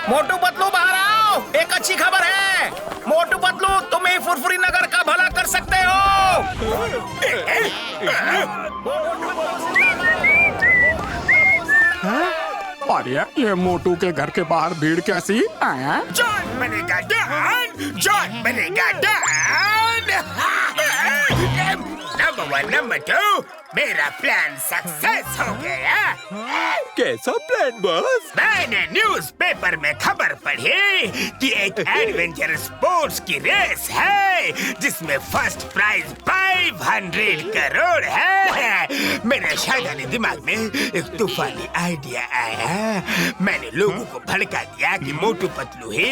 मोटू पतलू बाहर आओ, एक अच्छी खबर है। मोटू पतलू तुम ही फुरफुरी नगर का भला कर सकते हो। अरे ये मोटू के घर के बाहर भीड़ कैसी? जॉन बनेगा डॉन, जॉन बनेगा डॉन। नंबर 1 नंबर 2 मेरा प्लान सक्सेस हो गया। कैसा प्लान बॉस? मैंने न्यूज़पेपर में खबर पढ़ी कि एक एडवेंचर स्पोर्ट्स की रेस है जिसमें फर्स्ट प्राइज 500 करोड़ है। मेरे शायदानी दिमाग में एक तूफानी आइडिया आया। मैंने लोगों को भड़का दिया कि मोटू पतलू ही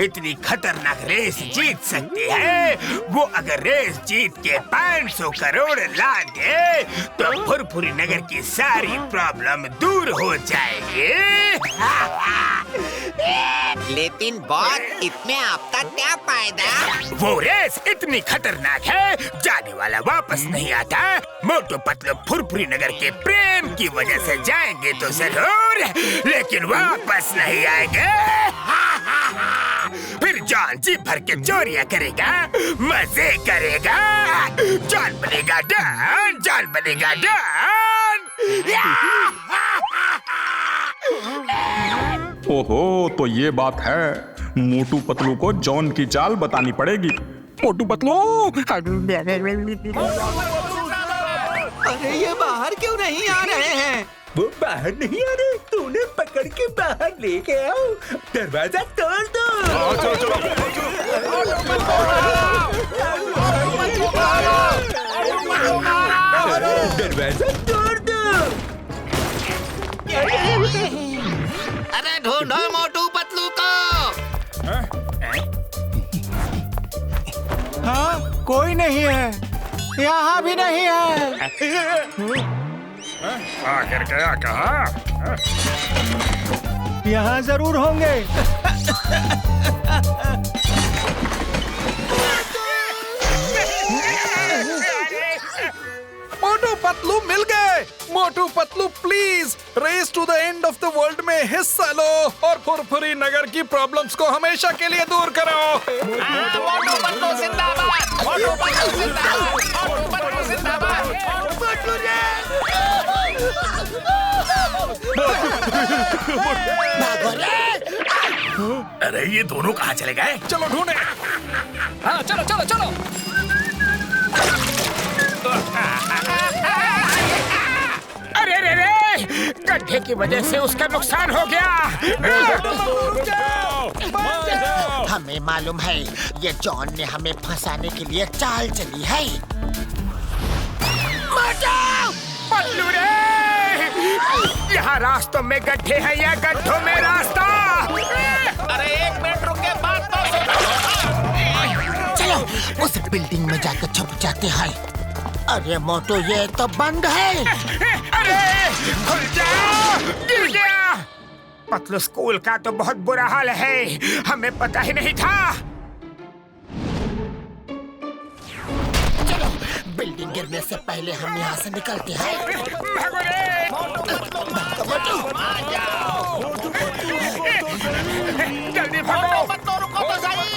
इतनी खतरनाक रेस जीत सकती है। वो अगर रेस जीत के 500 करोड़ ला दे तो फुरफुरी नगर की सारी प्रॉब्लम दूर हो जाएगी। लेकिन बॉस इसमें आपका क्या फायदा? वो रेस इतनी खतरनाक है, जाने वाला वापस नहीं आता। मोटू पतलू फुरफुरी नगर के प्रेम की वजह से जाएंगे तो जरूर, लेकिन वापस नहीं आएंगे। फिर जॉन जी भर के चोरियां करेगा, मजे करेगा। जॉन बनेगा डॉन, जॉन बनेगा डॉन। ओहो, तो ये बात है। मोटू पतलू को जॉन की चाल बतानी पड़ेगी। मोटू पतलू, अरे ये बाहर क्यों नहीं आ रहे हैं? वो बाहर नहीं आ रहे, तो उन्हें पकड़ के बाहर लेके आओ। दरवाजा तोड़ दो। दरवाजा तोड़ दो। अरे ढूंढो मोटू पतलू को। हाँ, कोई नहीं है, यहाँ भी नहीं है। आखिर गया कहाँ? यहाँ जरूर होंगे। मोटू पतलू मिल गए। Motu Patlu please race to the end of the world में हिस्सा लो और फुरफुरी नगर की प्रॉब्लम्स को हमेशा के लिए दूर करो। मोटू पतलू जिंदाबाद, मोटू पतलू जिंदाबाद, मोटू पतलू जिंदाबाद, मोटू पतलू अरे ये दोनों कहाँ चले गए? चलो ढूंढे। हाँ चलो चलो चलो। अरे रे रे, गड्ढे की वजह से उसका नुकसान हो गया। हमें मालूम है ये जॉन ने हमें फंसाने के लिए चाल चली है। पतलू रे, यहाँ रास्तों में गड्ढे हैं या गड्ढों में रास्ता? अरे 1 मिनट रुके, बात तो सुनो। चलो उस बिल्डिंग में जाकर छुप जाते हैं। अरे मोटू ये तो बंद है। अरे खुल जाओ, गिर गया। पतलू स्कूल का तो बहुत बुरा हाल है, हमें पता ही नहीं था। चलो बिल्डिंग गिरने से पहले हम यहाँ से निकलते हैं। जल्दी भागो, रुको तो सही।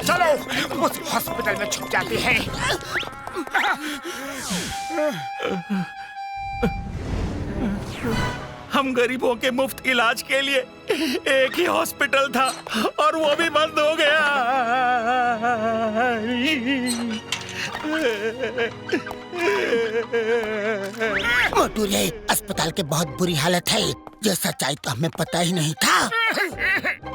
चलो उस हॉस्पिटल में छुप जाते हैं। हम गरीबों के मुफ्त इलाज के लिए एक ही हॉस्पिटल था और वो भी बंद हो गया। मोटू रे, अस्पताल के बहुत बुरी हालत है। ये सच्चाई तो हमें पता ही नहीं था।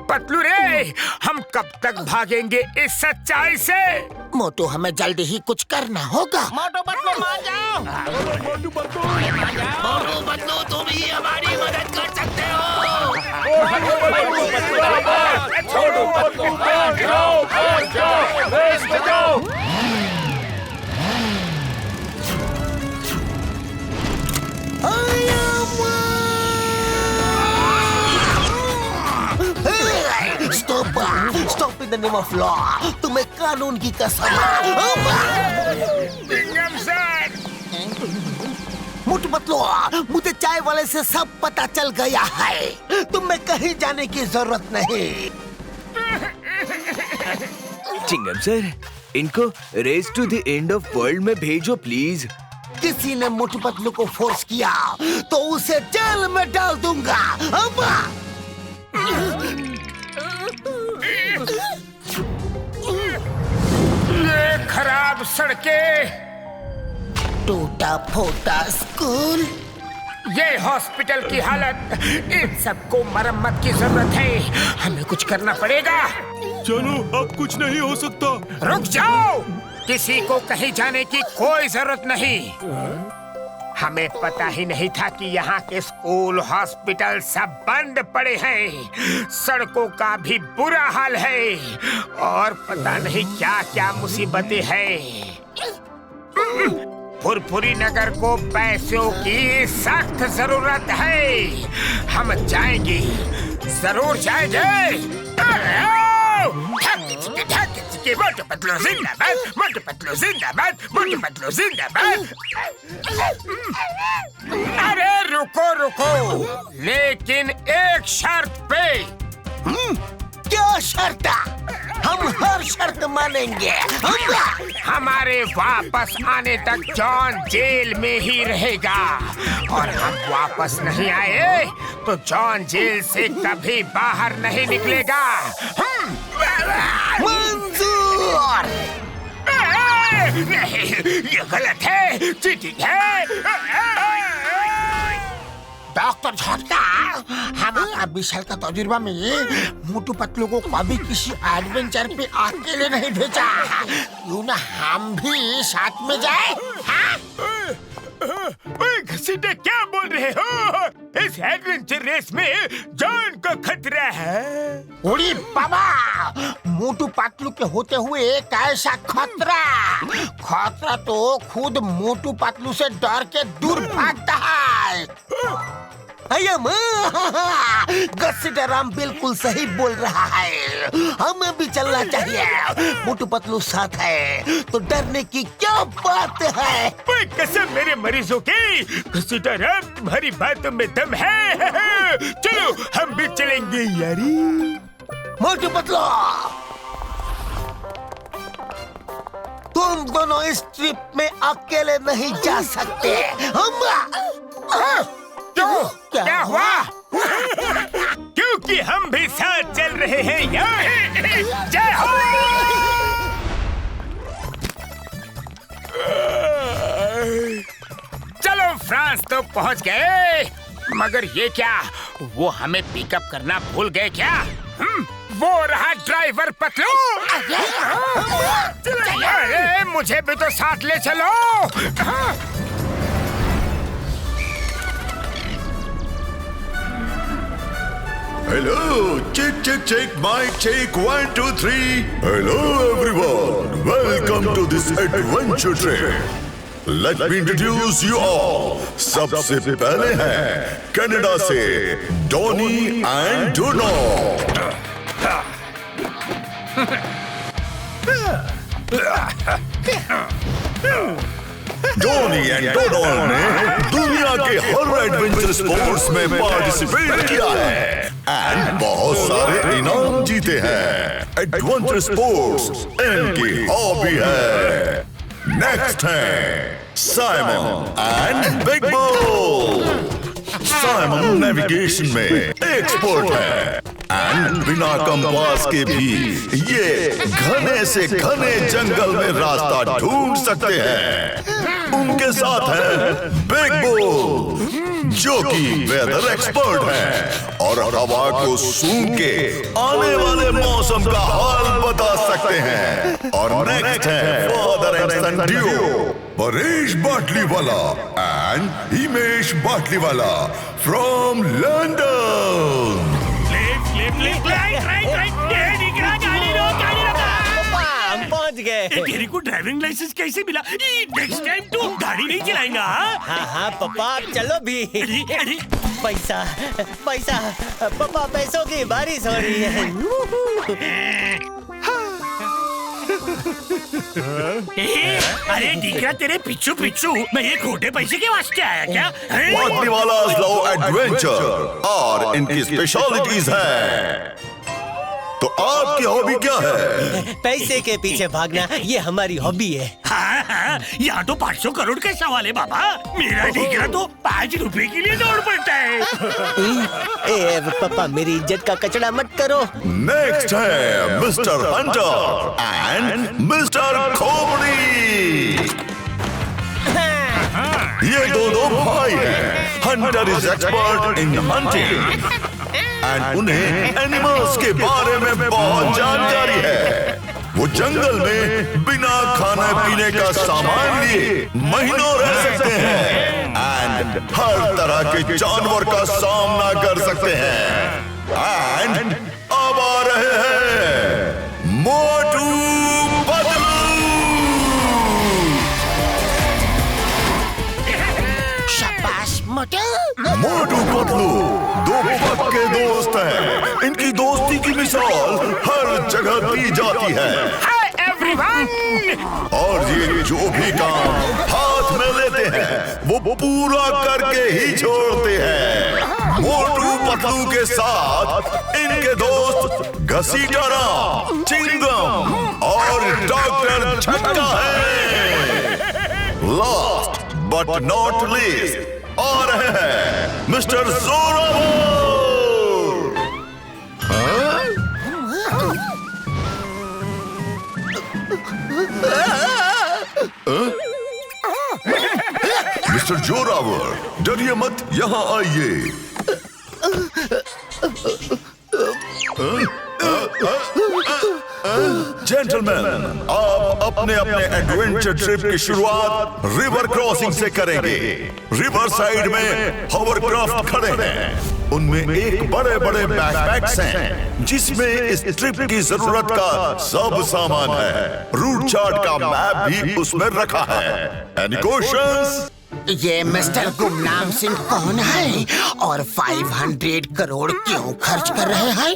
पतलू रे, हम कब तक भागेंगे इस सच्चाई से? मोटू हमें जल्दी ही कुछ करना होगा। मोटू पतलू मान जाओ। मोटू पतलू तुम ही हमारी मदद कर सकते हो। छोड़ो पतलू, जाओ। Stop in the name of law. तुम्हें कानून की कसम। मोटू पतलू, मुझे चाय वाले से सब पता चल गया है। तुम्हें कहीं जाने की जरूरत नहीं। चिंगम सर, इनको race to the end of world में भेजो प्लीज। किसी ने मोटू पतलू को फोर्स किया तो उसे जेल में डाल दूंगा। ये खराब सड़कें, टूटा फूटा स्कूल, ये हॉस्पिटल की हालत, इन सबको मरम्मत की जरूरत है। हमें कुछ करना पड़ेगा। चलो, अब कुछ नहीं हो सकता। रुक जाओ, किसी को कहीं जाने की कोई जरूरत नहीं। हमें पता ही नहीं था कि यहाँ के स्कूल, हॉस्पिटल सब बंद पड़े हैं। सड़कों का भी बुरा हाल है और पता नहीं क्या क्या मुसीबतें हैं। फुरफुरी नगर को पैसों की सख्त जरूरत है। हम जाएंगे, जरूर जाएंगे। मोटू पतलू जिंदाबाद, मोटू पतलू जिंदाबाद, मोटू पतलू जिंदाबाद। अरे रुको रुको, लेकिन एक शर्त पे। क्या शर्त? हम हर शर्त मानेंगे। हमारे वापस आने तक जॉन जेल में ही रहेगा और हम वापस नहीं आए तो जॉन जेल से कभी बाहर नहीं निकलेगा। मंजूर। नहीं, ये गलत है, चीटिंग है। डॉक्टर झटका, हम अपना 20 साल का तजुर्बा में मोटू पतलू को कभी किसी एडवेंचर पे अकेले नहीं भेजा। क्यों ना हम भी साथ में जाए? घसीटे, क्या बोल रहे हो? इस एडवेंचर रेस में जान का खतरा है। उड़ी बाबा, मोटू पतलू के होते हुए एक ऐसा खतरा तो खुद मोटू पतलू से डर के दूर भागता है। गस्सीराम बिल्कुल सही बोल रहा है। हमें भी चलना चाहिए। मोटू पतलू साथ है तो डरने की क्या बात है। कसम मेरे मरीजों की, गस्सीराम तुम्हारी बातों में दम है। चलो हम भी चलेंगे यारी। मोटू पतलू, तुम दोनों इस ट्रिप में अकेले नहीं जा सकते। क्या हुआ? क्योंकि हम भी साथ चल रहे हैं यार। जय हो। चलो, फ्रांस तो पहुंच गए, मगर ये क्या, वो हमें पिकअप करना भूल गए क्या? वो रहा ड्राइवर पतलू। अरे मुझे भी तो साथ ले चलो। Hello, check, mic check, 1, 2, 3. Hello everyone, welcome to this adventure trip. Let me introduce you all. सबसे पहले हैं कनाडा से Donny and Donno. Donny and Donno ने दुनिया के हर एडवेंचर स्पोर्ट्स में पार्टिसिपेट किया है एंड बहुत सारे इनाम जीते हैं। एडवेंचर स्पोर्ट्स इनकी हॉबी है। नेक्स्ट है Simon and big bull. Simon navigation में एक्सपर्ट है एंड बिना कंपास के भी ये घने से घने जंगल में रास्ता ढूंढ सकते हैं। उनके साथ है बिग बुल जो कि वेदर एक्सपर्ट है और हवा को सूंघ के आने वाले मौसम का हाल बता सकते हैं। और नेक्स्ट है father and son duo, Paresh Batliwala and Himesh Batliwala from London. पहुंच गए। तेरे को ड्राइविंग लाइसेंस कैसे मिला? नेक्स्ट टाइम तू गाड़ी नहीं चलाएगा। हाँ पापा, चलो भी। अरे पैसा पापा, पैसों की बारिश हो रही है। अरे डीगरा तेरे पिच्छू पिच्छू मैं ये खोटे पैसे के वास्ते आया क्या? पाटलीवालाज़ लव एडवेंचर और इनकी स्पेशलिटीज है। तो आपकी हॉबी क्या है? पैसे के पीछे भागना ये हमारी हॉबी है। हाँ, यहाँ तो 500 करोड़ का सवाल है बाबा। मेरा डीगरा तो 5 रुपए के लिए दौड़ पड़ता है। ए पापा मेरी इज्जत का कचरा मत करो। नेक्स्ट है मिस्टर हंटर एंड मिस्टर खोपड़ी। ये दोनों भाई हैं। Hunter is expert in hunting and उन्हें एनिमल्स के बारे में बहुत जानकारी है। वो जंगल में बिना खाने पीने का सामान लिए महीनों रह सकते हैं एंड हर तरह के जानवर का सामना कर सकते हैं। एंड अब आ रहे हैं मोटू पतलू। शाबाश मोटू। मोटू पतलू दो पक्के दोस्त हैं। इनकी दोस्ती की मिसाल हर जगह दी जाती है। Hi everyone. और ये जो भी काम हाथ में लेते हैं वो पूरा करके ही छोड़ते हैं। मोटू पतलू के साथ इनके दोस्त घसीटा राम, चिंगम और डॉक्टर छक्का है। लास्ट बट नॉट लीस्ट आ रहे हैं मिस्टर जोरावर। मिस्टर जोरावर डरिए मत, यहाँ आइए। जेंटलमैन, आप अपने अपने एडवेंचर ट्रिप की शुरुआत रिवर क्रॉसिंग से करेंगे। रिवर साइड में हॉवरक्राफ्ट खड़े हैं। उनमें एक बड़े बड़े बैकपैक्स हैं जिसमें इस ट्रिप की जरूरत का सब सामान है। रूट चार्ट का मैप भी उसमें रखा है। Any questions? ये मिस्टर गुमनाम सिंह कौन है और 500 करोड़ क्यों खर्च कर रहे हैं?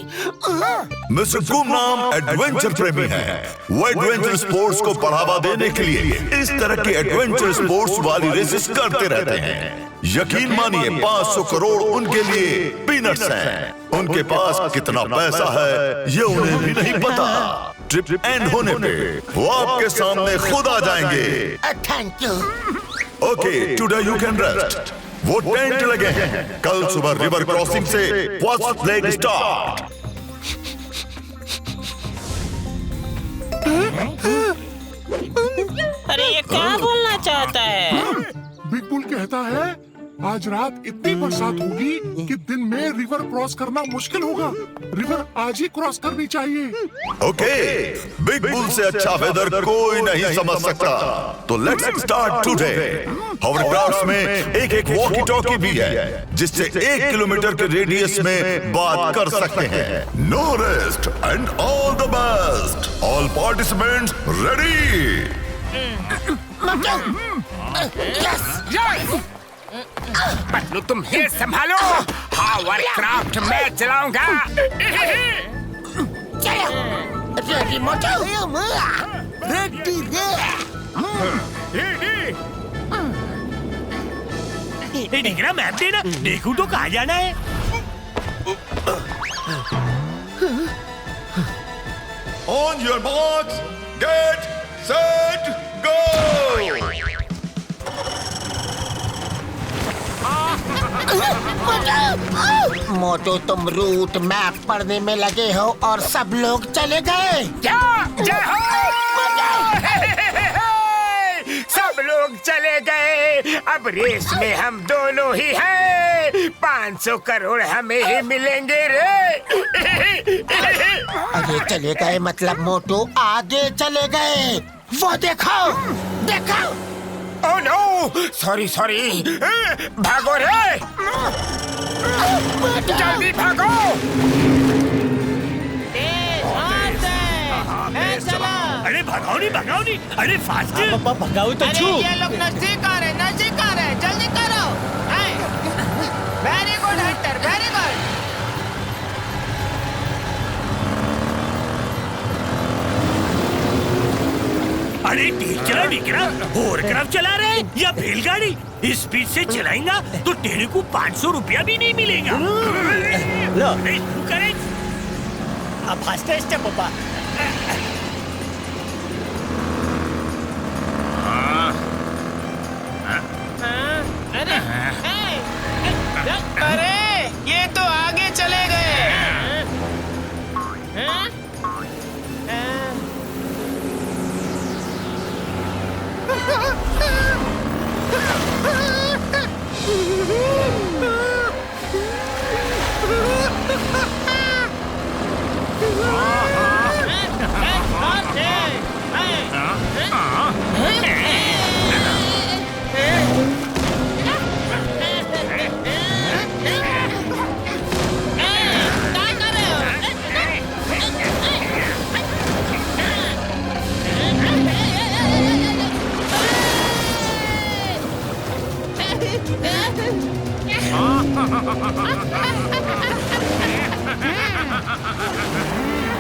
मिस्टर गुमनाम एडवेंचर प्रेमी है। वो एडवेंचर स्पोर्ट्स को बढ़ावा देने के लिए इस तरह की एडवेंचर स्पोर्ट्स वाली रेसेस करते रहते हैं। यकीन मानिए 500 करोड़ उनके लिए पीनट्स हैं। उनके पास कितना पैसा है ये उन्हें भी नहीं पता। ट्रिप एंड होने पे वो आपके सामने खुद आ जाएंगे। Thank you. Okay, today you can rest. वो टेंट लगे हैं। कल सुबह रिवर क्रॉसिंग से फर्स्ट लेग स्टार्ट। अरे ये क्या बोलना चाहता है? बिग बुल कहता है आज रात इतनी बरसात होगी कि दिन में रिवर क्रॉस करना मुश्किल होगा। रिवर आज ही क्रॉस करनी चाहिए। ओके, बिग बुल से अच्छा वेदर कोई नहीं समझ सकता। तो लेट्स स्टार्ट टुडे। हॉवरक्राफ्ट्स में एक वॉकी टॉकी भी है जिससे 1 किलोमीटर के रेडियस में बात कर सकते हैं। No rest and all the best. All participants ready? Patlu तुम ये संभालो। हॉवरक्राफ्ट मैं चलाऊंगा। रेडी मोटू। रेडी रे। डीगरा मैप देना, देखूं तो कहाँ जाना है। On your marks, get set, go! मोटू तुम रूट मैप पढ़ने में लगे हो और सब लोग चले गए। क्या? जय हो! सब लोग चले गए। अब रेस में हम दोनों ही हैं। 500 करोड़ हमें ही मिलेंगे रे। अरे चले गए मतलब मोटू आगे चले गए। वो देखो देखो। Oh no, sorry sorry. भागो रे, जल्दी भागो। अरे भगाओ नहीं। अरे फास्ट भगाओ तो छू। ये लोग नजदीक आ रहे, जल्दी करो। Very good Hunter, very good. दिखरा होरक्राफ्ट चला रहे हैं या बैलगाड़ी? इस स्पीड से चलाएगा तो तेरे को 500 रुपया भी नहीं मिलेगा। लो करे अब फास्टेस्ट है पापा। अरे ये तो आगे चले गए।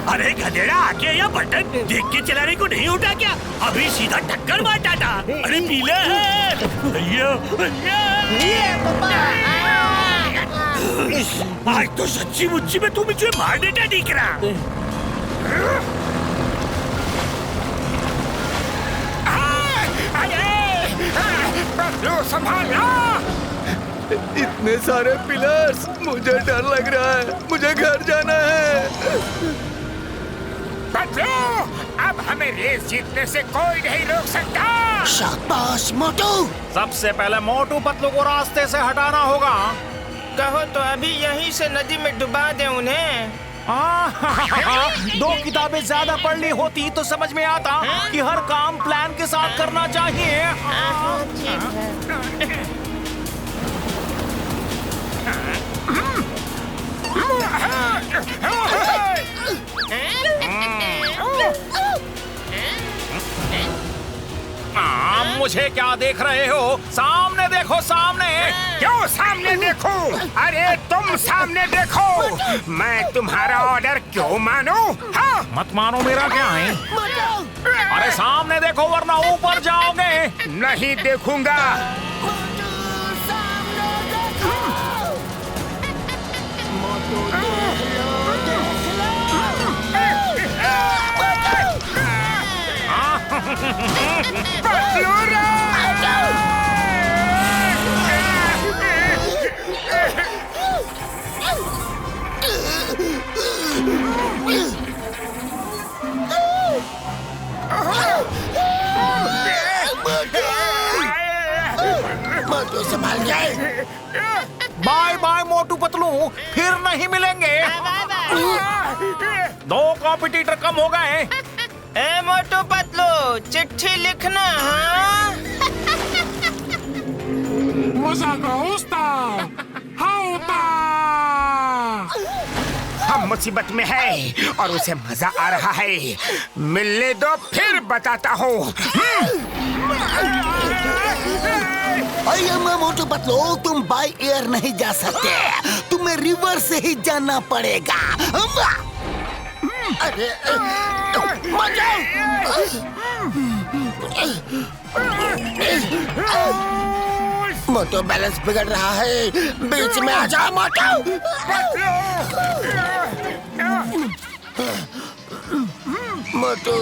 अरे गधेड़ा आके या बटन देख के चलाने को नहीं उठा क्या? अभी सीधा टक्कर मार डाटा। अरे पीले है। आज तो सच्ची मुच्ची में तू मुझे मार देता दिख रहा। संभालना। इतने सारे पिलर्स, मुझे डर लग रहा है। मुझे घर जाना है। बदलो, अब हमें रेस जीतने से कोई नहीं रोक सकता। शाबाश मोटू। सबसे पहले मोटू पतलू को रास्ते से हटाना होगा। कहो तो अभी यहीं से नदी में डुबा दे उन्हें। 2 किताबें ज्यादा पढ़नी होती तो समझ में आता कि हर काम प्लान के साथ करना चाहिए। मुझे क्या देख रहे हो? सामने देखो, सामने। क्यों सामने देखो? अरे तुम सामने देखो। मैं तुम्हारा ऑर्डर क्यों मानूं? हाँ? मत मानो, मेरा क्या है? अरे सामने देखो वरना ऊपर जाओगे। नहीं देखूंगा। मोटू संभाल जाए। बाय बाय मोटू पतलू, फिर नहीं मिलेंगे। 2 कॉम्पिटिटर कम हो गए। ए मोटू पतलू, चिट्ठी लिखना। हाँ मजा का उस्ताद। हाँ हम मुसीबत में है और उसे मजा आ रहा है। मिलने दो, फिर बताता हूँ। मोटू पतलू, तुम बाय एयर नहीं जा सकते। तुम्हें रिवर से ही जाना पड़ेगा। अरे मत जाओ। मोटू बैलेंस बिगड़ रहा है। बीच में आ जाओ मोटू। मोटू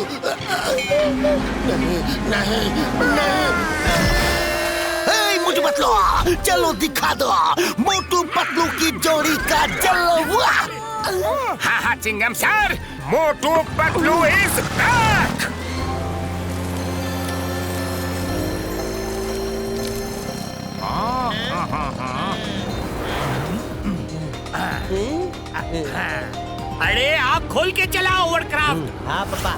नहीं मोटू पतलू, चलो दिखा दो मोटू पतलू की जोड़ी का जलवा। हाँ हाँ Chingum sir, Motu Patlu is back. अरे आप खोल के चलाओ ओवरक्राफ्ट। हाँ पापा।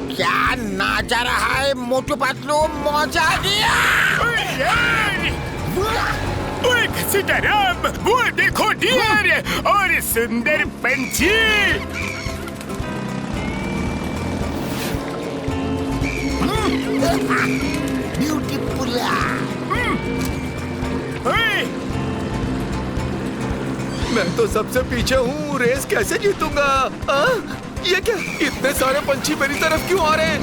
क्या नाचा रहा है मोटू पतलू? मौजा दिया। सीताराम, वो देखो डियर और सुंदर पंछी। ब्यूटीफुल। मैं तो सबसे पीछे हूँ, रेस कैसे जीतूंगा? ये क्या? इतने सारे पंछी मेरी तरफ क्यों आ रहे हैं?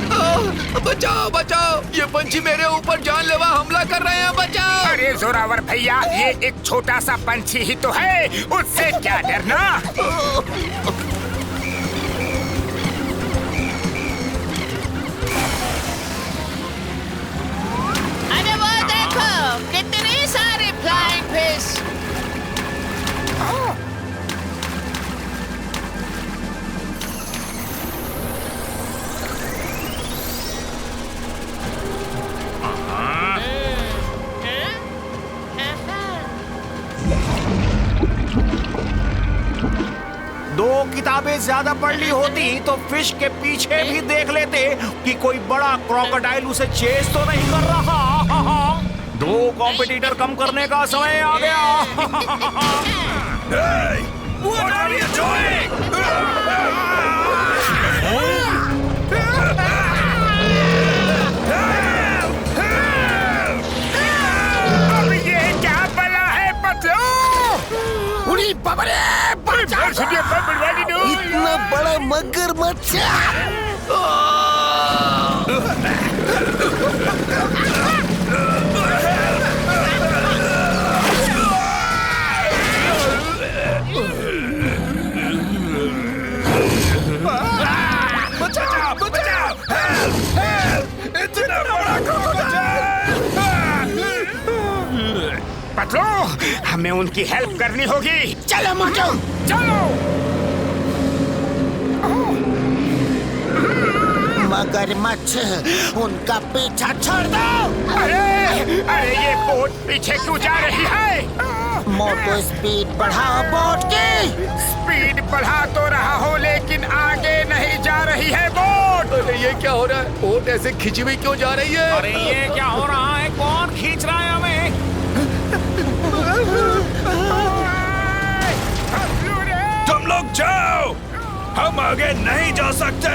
बचाओ बचाओ, ये पंछी मेरे ऊपर जानलेवा हमला कर रहे हैं, बचाओ। अरे जोरावर भैया, ये एक छोटा सा पंछी ही तो है, उससे क्या डरना। अरे वो देखो, कितनी सारी फ्लाइंग फिश। दो किताबें ज्यादा पढ़ ली होती तो फिश के पीछे भी देख लेते कि कोई बड़ा क्रोकोडाइल उसे चेस तो नहीं कर रहा। दो कॉम्पिटिटर कम करने का समय आ गया। Hey! What are you doing? अब ये क्या बला है पतलू? उड़ी बाबरे, इतना बड़ा मगरमच्छ। बचाओ बचाओ, इतना बड़ा पतलू, हमें उनकी हेल्प करनी होगी। चलो मोटू, चलो। मगरमच्छ, उनका पीछा छोड़ दो। अरे ये बोट पीछे क्यों जा रही है? मोटू स्पीड बढ़ाओ बोट की। स्पीड बढ़ा तो रहा हो, लेकिन आगे नहीं जा रही है बोट। अरे ये क्या हो रहा है? बोट ऐसे खिंची हुई क्यों जा रही है? अरे ये क्या हो रहा है? कौन खींच रहा है हमें? तुम लोग जाओ, हम आगे नहीं जा सकते।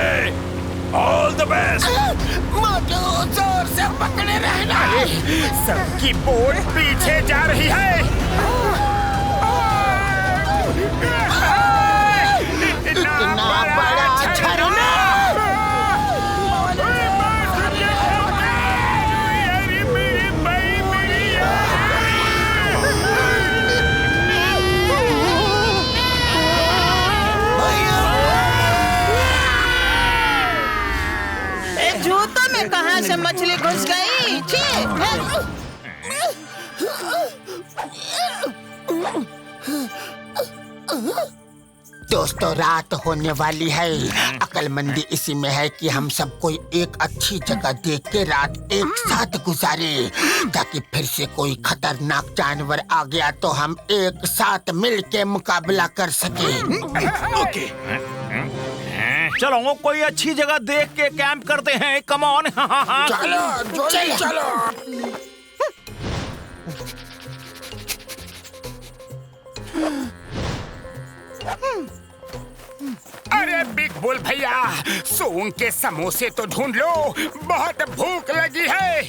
All the best. मोटू, जोर से पकड़े रहना। सबकी बोट पीछे जा रही है। इतना बड़ा झरना। जूतों में कहां से मछली घुस गई? दोस्तों, रात होने वाली है। अक्लमंदी इसी में है कि हम सब कोई एक अच्छी जगह देख के रात एक साथ गुजारे, ताकि फिर से कोई खतरनाक जानवर आ गया तो हम एक साथ मिल के मुकाबला कर सके। ओके, चलो कोई अच्छी जगह देख के कैंप करते हैं। Come on. चलो चलो। अरे बिग बुल भैया, सोन के समोसे तो ढूंढ लो, बहुत भूख लगी है।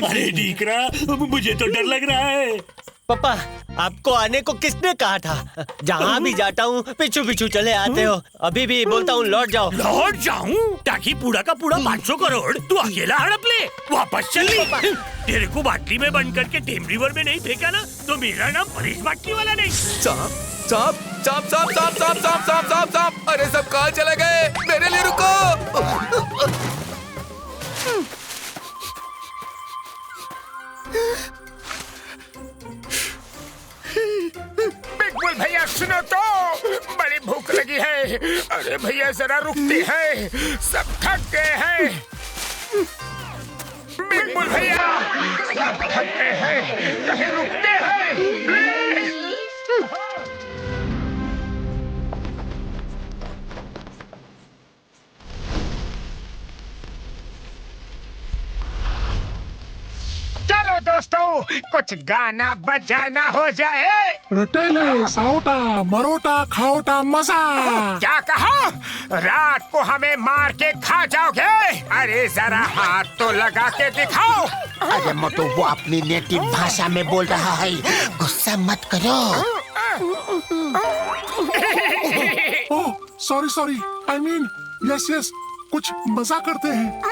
अरे डीकरा, मुझे तो डर लग रहा है। पापा, आपको आने को किसने कहा था? जहाँ भी जाता हूँ पीछू पीछू चले आते हो। अभी भी बोलता हूँ लौट जाओ। लौट जाऊँ? ताकि पूरा का पूरा 500 करोड़ तू अकेला हड़प ले? वापस चल ली। तेरे को बाटली में बंद करके टेम रिवर में नहीं फेंका ना, तो मेरा नाम परेश बाटली वाला नहीं। सांप सांप सांप सांप सांप सांप सांप सांप सांप सांप। अरे सब कहाँ चले गए? मेरे लिए रुको। बिग बुल भैया सुनो तो, बड़ी भूख लगी है। अरे भैया जरा रुकते हैं, सब थक गए हैं। बिग बुल भैया, सब थक गए हैं, कहीं रुकते हैं। चलो दोस्तों, कुछ गाना बजाना हो जाए। रटेले साओटा मरोटा खाओटा मजा। क्या कहा? रात को हमें मार के खा जाओगे? अरे जरा हाथ तो लगा के दिखाओ। अरे मोटू, वो अपनी नेटिव भाषा में बोल रहा है, गुस्सा मत करो। Oh sorry sorry I mean yes yes कुछ मजा करते हैं।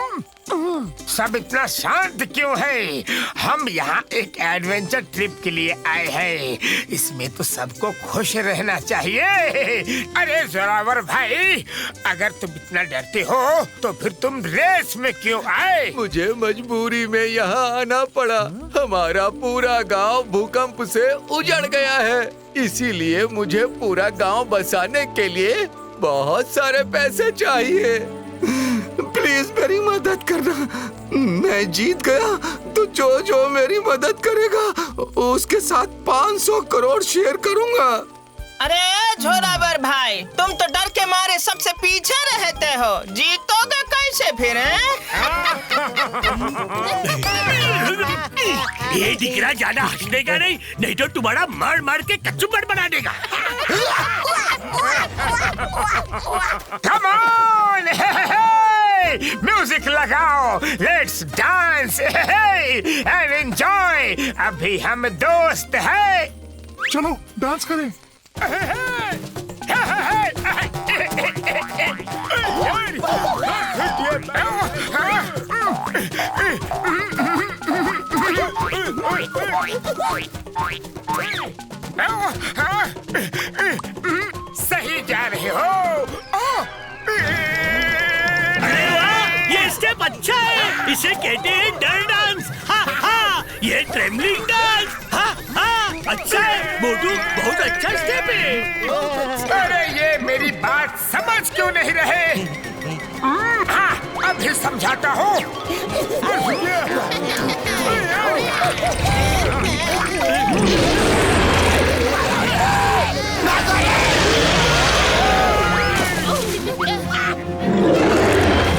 सब इतना शांत क्यों है? हम यहाँ एक एडवेंचर ट्रिप के लिए आए हैं। इसमें तो सबको खुश रहना चाहिए। अरे जोरावर भाई, अगर तुम इतना डरते हो तो फिर तुम रेस में क्यों आए? मुझे मजबूरी में यहाँ आना पड़ा। हमारा पूरा गांव भूकंप से उजड़ गया है, इसीलिए मुझे पूरा गांव बसाने के लिए बहुत सारे पैसे चाहिए। प्लीज मेरी मदद करना। मैं जीत गया तो जो मेरी मदद करेगा उसके साथ 500 करोड़ शेयर करूंगा। अरे झोरावर भाई, तुम तो डर के मारे सबसे पीछे रहते हो, जीतोगे कैसे फिर? ये दिखरा ज्यादा हंसने का नहीं तो तुम्हारा मार मार के कचुम्बर बना देगा। Come on! म्यूजिक लगाओ, लेट्स डांस एंड एंजॉय। अभी हम दोस्त हैं। चलो डांस करें। सही जा रहे हो। अरे वाह, ये स्टेप अच्छा है। इसे कहते हैं डर डांस। ये ट्रेमलिंग डांस। अच्छा है मोटू, बहुत अच्छा स्टेप है। अरे ये मेरी बात समझ क्यों नहीं रहे? हाँ, अभी समझाता हूँ।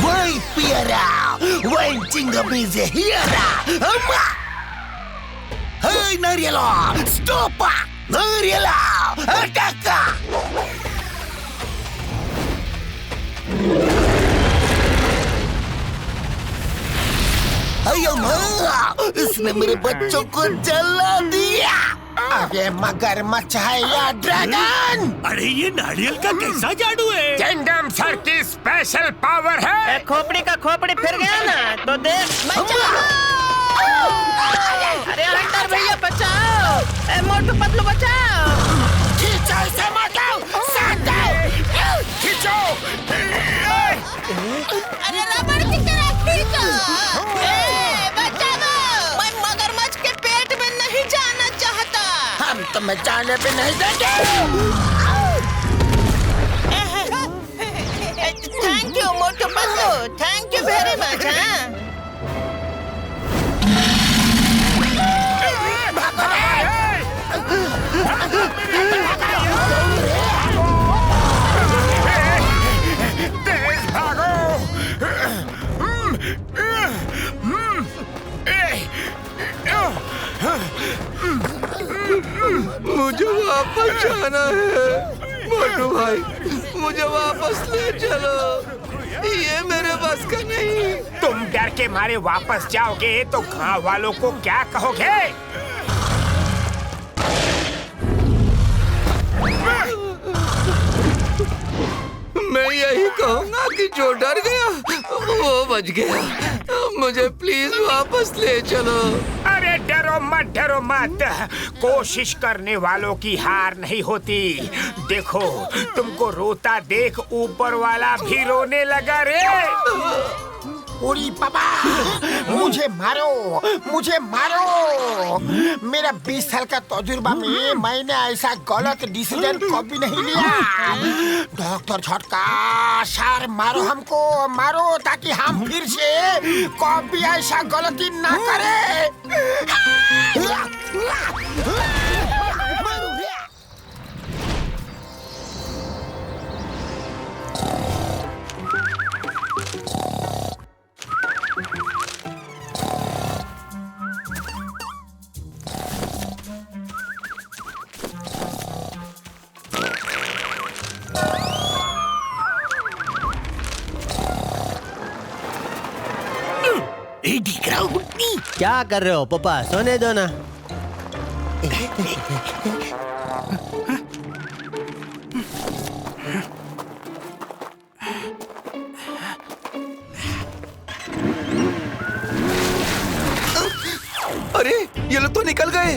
Vai, Piera! Vai, Cingamize, Hiera! Amma! Hey, Nariela! Stop! Nariela! Attack! अयो माँ, इसने मेरे बच्चों को जला दिया। अरे मगरमच्छ है या ड्रैगन? अरे ये नारियल का कैसा जादू है? किंगडम सर की स्पेशल पावर है। खोपड़ी का खोपड़ी फिर गया ना तो देख। बचाओ! अरे हंटर भैया बचाओ! मोटू पतलू बचाओ! खींचो इसे मोटू! साथ दो! खींचो! अरे रबड़ की तरह खींचो! बचाओ! मैं मगरमच्छ के पेट में नहीं जाना चाहता। हम तुम्हें जाने पे नहीं देंगे। Thank you Motu Patlu, thank you very much. तेज भागो! मुझे वापस जाना है मोटू भाई, मुझे वापस ले चलो। ये मेरे बस का नहीं। तुम डर के मारे वापस जाओगे तो गांव वालों को क्या कहोगे? मैं यही कहूँगा कि जो डर गया वो बच गया। मुझे प्लीज वापस ले चलो। अरे डरो मत। कोशिश करने वालों की हार नहीं होती। देखो, तुमको रोता देख ऊपर वाला भी रोने लगा रे। ओरी पापा, मुझे मारो। मेरा 20 साल का तजुर्बा में मैंने ऐसा गलत डिसीजन कभी नहीं लिया। डॉक्टर झटका सर, मारो हमको, मारो ताकि हम फिर से कभी ऐसा गलती ना करें। क्या कर रहे हो पापा? सोने दो ना। अरे ये लोग तो निकल गए।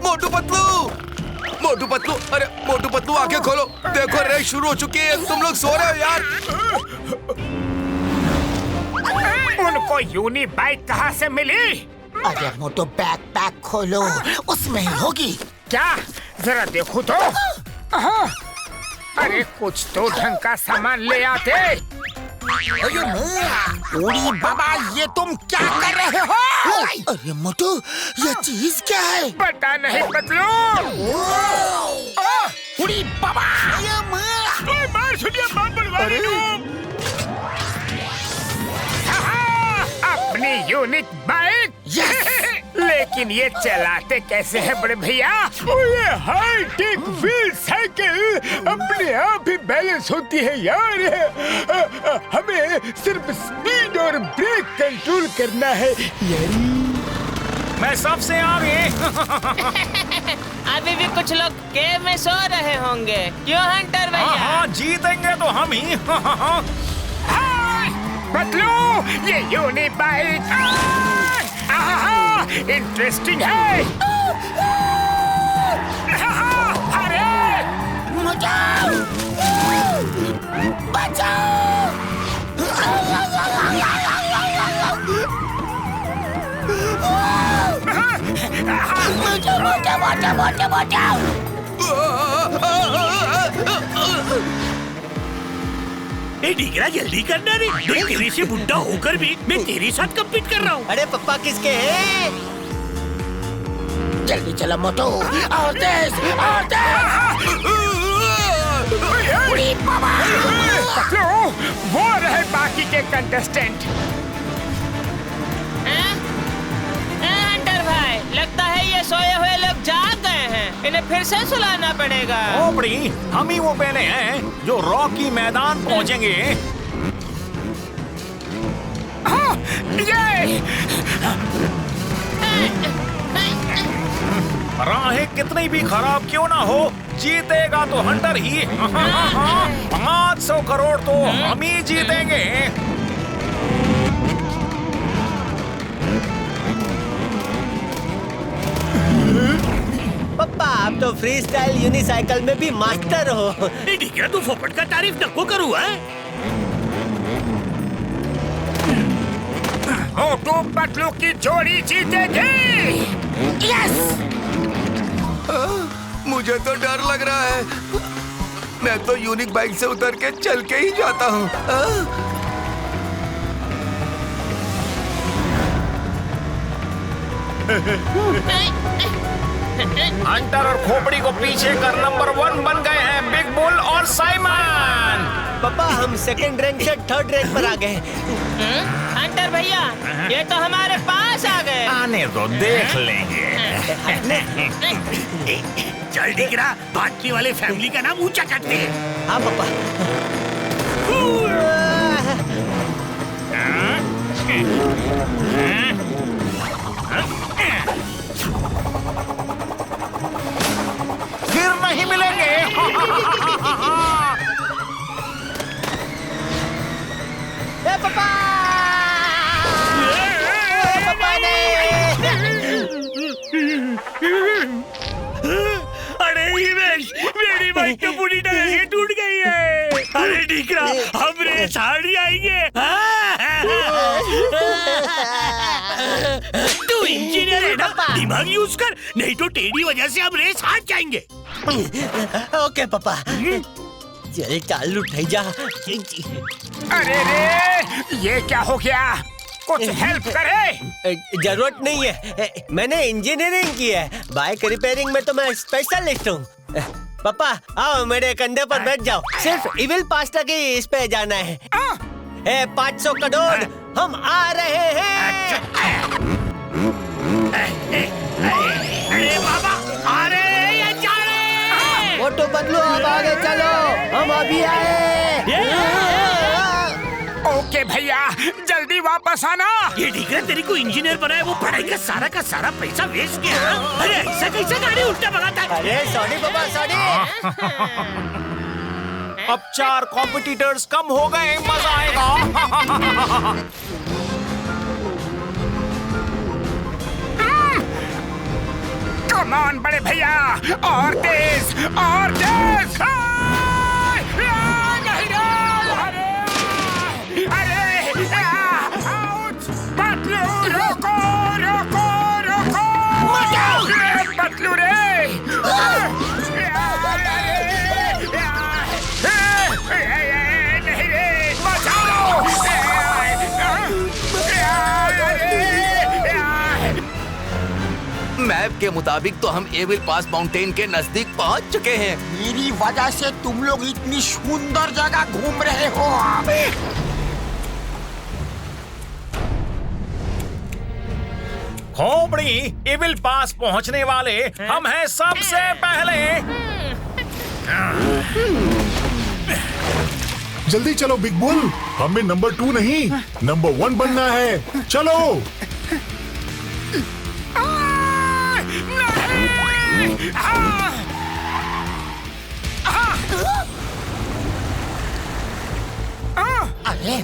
मोटू पतलू, अरे मोटू पतलू आंखें खोलो, देखो रेस शुरू हो चुकी है, तुम लोग सो रहे हो यार। उनको यूनी बाइक कहाँ से मिली? अरे मोटू बैकपैक खोलो, उसमें ही होगी। क्या? जरा देखो तो। अरे कुछ तो ढंग का सामान ले आते। उड़ी बाबा, ये तुम क्या कर रहे हो? अरे मोटू, ये चीज क्या है? पता नहीं पतलू। उड़ी बाबा, मार सुनिए अपनी यूनिक बाइक। लेकिन ये चलाते कैसे हैं बड़े भैया? ये हाई टेक व्हील साइकिल अपने आप ही बैलेंस होती है यार। हमें सिर्फ स्पीड और ब्रेक कंट्रोल करना है यार। मैं सबसे आगे। अभी भी कुछ लोग केव में सो रहे होंगे, क्यों हंटर भैया? हाँ, जीतेंगे तो हम ही। पतलू, ये यूनी बाइक इंटरेस्टिंग है। अरे बचाओ! बचाओ! डिगरा जल्दी करना रे, मैं तेरे से बुढ़ा होकर भी मैं तेरे साथ कम्पीट कर रहा हूँ। अरे पप्पा किसके हैं? जल्दी चलो मोटू, और तेज, और तेज! उड़ी बाबा! पतलू, वो रहे बाकी के कंटेस्टेंट। हंटर भाई, लगता है ये सोए हुए लोग जाग गए हैं, इन्हें फिर से सुलाना पड़ेगा। ओपड़ी, हम ही वो पहले हैं जो रॉकी मैदान पहुंचेंगे। राहें कितनी भी खराब क्यों ना हो, जीतेगा तो हंटर ही। 500 करोड़ तो हम ही जीतेंगे। पप्पा आप तो फ्री स्टाइल यूनिसाइकिल में भी मास्टर हो। डिगरा तू फोपट का तारीफ नको करूँ है? मोटू पतलू की जोड़ी जीतेगी। यस! मुझे तो डर लग रहा है, मैं तो यूनिक बाइक से उतर के चल के ही जाता हूँ। हंटर और खोपड़ी को पीछे कर नंबर 1 बन गए हैं बिग बुल और साइमन। पापा हम सेकंड रैंक से थर्ड रैंक पर आ गए। हंटर भैया, ये तो हमारे पास आ गए। आने दो, देख लेंगे। चल डिगरा, बाटली वाले फैमिली का नाम ऊंचा करते हैं। हाँ पापा। फिर नहीं मिलेंगे। पापा! पापा अरे हिमेश, मेरी बाइक तो पूरी तरह से टूट गई है। अरे डिगरा, हम रेस हार जाएंगे। तू इंजीनियर है ना, दिमाग यूज कर, नहीं तो तेरी वजह से हम रेस हार जाएंगे। ओके पापा, चल चालू उठाई जा। अरे रे, ये क्या हो गया? कुछ हेल्प करे? जरूरत नहीं है, मैंने इंजीनियरिंग की है, बाइक रिपेयरिंग में तो मैं स्पेशलिस्ट हूँ। पापा आओ मेरे कंधे पर बैठ जाओ, सिर्फ इविल पास्ता की इस पे जाना है। 500 करोड़ हम आ रहे हैं। अरे बाबा, आ रहे हैं या जा रहे हैं? मोटू पतलू अब आगे चलो, हम अभी आए। ओके भैया, जल्दी वापस आना। ये डिगरा तेरी को इंजीनियर बनाया, वो पढ़ाई का सारा पैसा वेस्ट किया। अरे ऐसा कैसे गाड़ी उल्टा भगाता है? अरे सॉरी पापा, सॉरी। अब 4 कॉम्पिटिटर्स कम हो गए, मजा आएगा। कम ऑन बड़े भैया, और तेज और तेज। पतलू रोको रोको रोको, पतलू रे। नहीं रे, बचाओ। मैप के मुताबिक तो हम एविल पास माउंटेन के नजदीक पहुंच चुके हैं। मेरी वजह से तुम लोग इतनी सुंदर जगह घूम रहे हो। खोपड़ी, इविल पास पहुंचने वाले हम हैं सबसे पहले। जल्दी चलो बिग बुल, हमें नंबर 2 नहीं नंबर 1 बनना है। चलो। अरे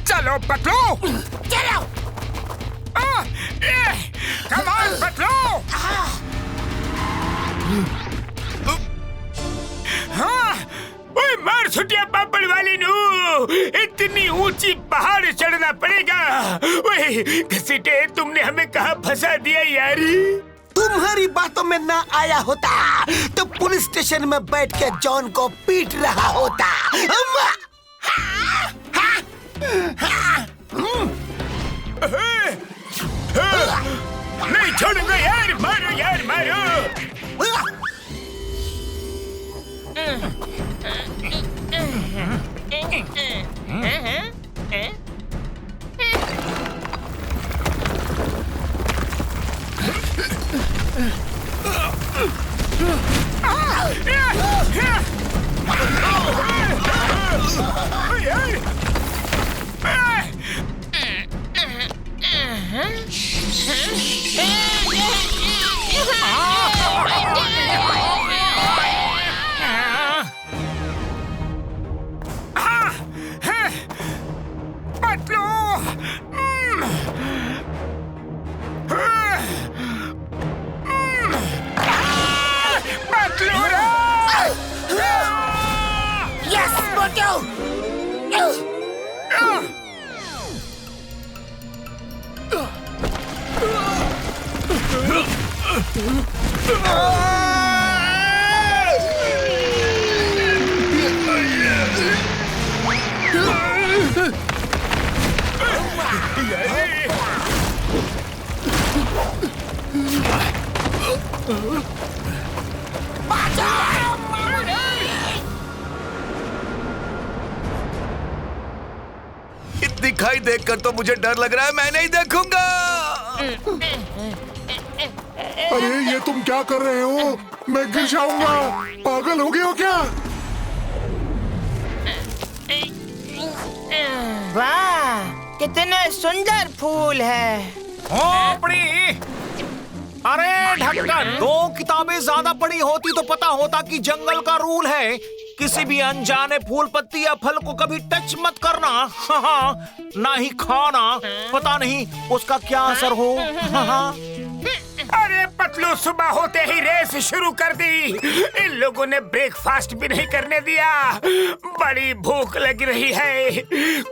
चलो पतलू, चलो। Come on Patlu. ओए मार छुटिया पापड़ वाली नू, इतनी ऊंची पहाड़ चढ़ना पड़ेगा। ओए घसीटे, तुमने हमें कहाँ फंसा दिया यारी। तुम्हारी बातों में ना आया होता तो पुलिस स्टेशन में बैठ के जॉन को पीट रहा होता। नहीं छोड़ूंगा यार, मारो यार मारो। दिखाई देखकर तो मुझे डर लग रहा है, मैं नहीं देखूंगा। अरे ये तुम क्या कर रहे हो? मैं गिर जाऊंगा। पागल हो गए हो क्या? वाह, कितने सुंदर फूल है। खोपड़ी, अरे ढक्कन, 2 किताबें ज्यादा पढ़ी होती तो पता होता कि जंगल का रूल है किसी भी अनजाने फूल पत्ती या फल को कभी टच मत करना। हाँ, ना ही खाना, पता नहीं उसका क्या असर हो। हाँ। अरे पतलू, सुबह होते ही रेस शुरू कर दी। इन लोगों ने ब्रेकफास्ट भी नहीं करने दिया। बड़ी भूख लग रही है,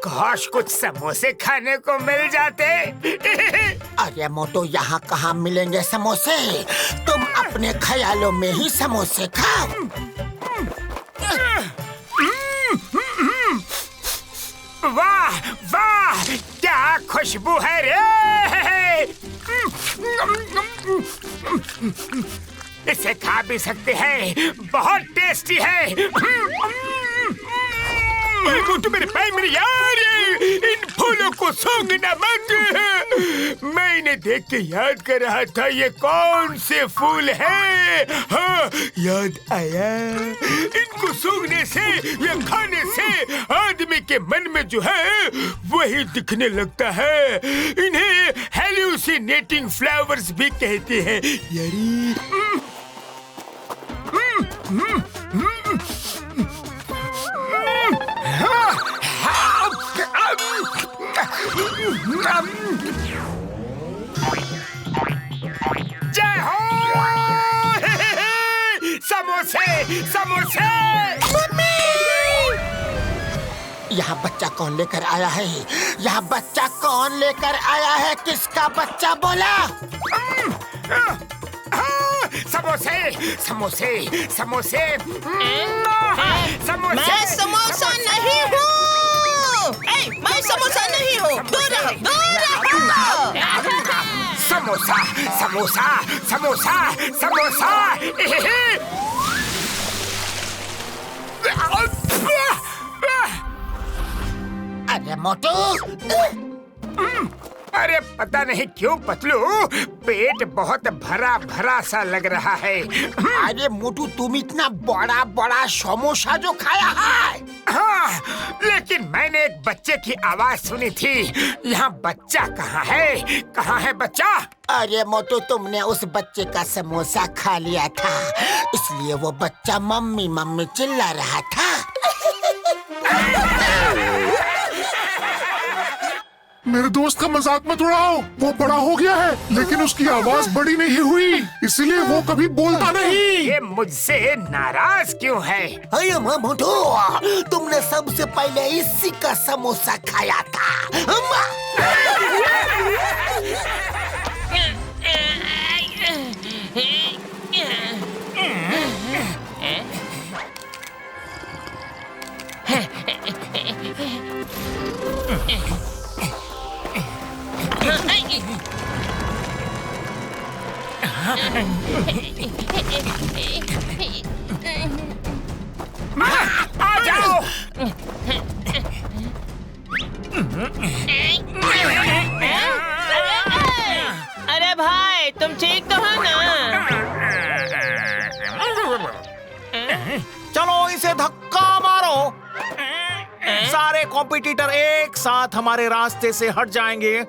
काश कुछ समोसे खाने को मिल जाते। अरे मोटू, यहाँ कहाँ मिलेंगे समोसे? तुम अपने ख्यालों में ही समोसे खाओ। वाह वाह, क्या खुशबू है रे। इसे खा भी सकते हैं, बहुत टेस्टी है। मोटू मेरे भाई, मेरे यार, इन फूलों को सूंघना मत। मैं इन्हें देख के याद कर रहा था ये कौन से फूल हैं। हाँ, याद आया। इनको सूंघने से या खाने से आदमी के मन में जो है वही दिखने लगता है। इन्हें हेलुसिनेटिंग फ्लावर्स भी कहते हैं यारी। हाँ, समोसे। यहाँ बच्चा कौन लेकर आया है? यहाँ बच्चा कौन लेकर आया है? किसका बच्चा बोला? समोसे समोसे समोसे समोसे। मैं समोसा नहीं हूँ। मैं समोसा नहीं हूँ। दूर रहो, दूर रहो। समोसा समोसा समोसा समोसा। अरे मोटू, अरे पता नहीं क्यों पतलू, पेट बहुत भरा भरा सा लग रहा है। अरे मोटू, तुम इतना बड़ा बड़ा समोसा जो खाया है। हाँ, लेकिन मैंने एक बच्चे की आवाज सुनी थी। यहाँ बच्चा कहाँ है? कहाँ है बच्चा? अरे मोटू, तुमने उस बच्चे का समोसा खा लिया था, इसलिए वो बच्चा मम्मी मम्मी चिल्ला रहा था। मेरे दोस्त का मजाक मत उड़ाओ। वो बड़ा हो गया है, लेकिन उसकी आवाज बड़ी नहीं हुई, इसलिए वो कभी बोलता नहीं। ये मुझसे नाराज क्यों है? अरे मोटू, तुमने सबसे पहले इसी का समोसा खाया था। आ जाओ। अरे भाई, तुम ठीक तो हो ना? चलो इसे धक्का मारो। सारे कॉम्पिटिटर एक साथ हमारे रास्ते से हट जाएंगे।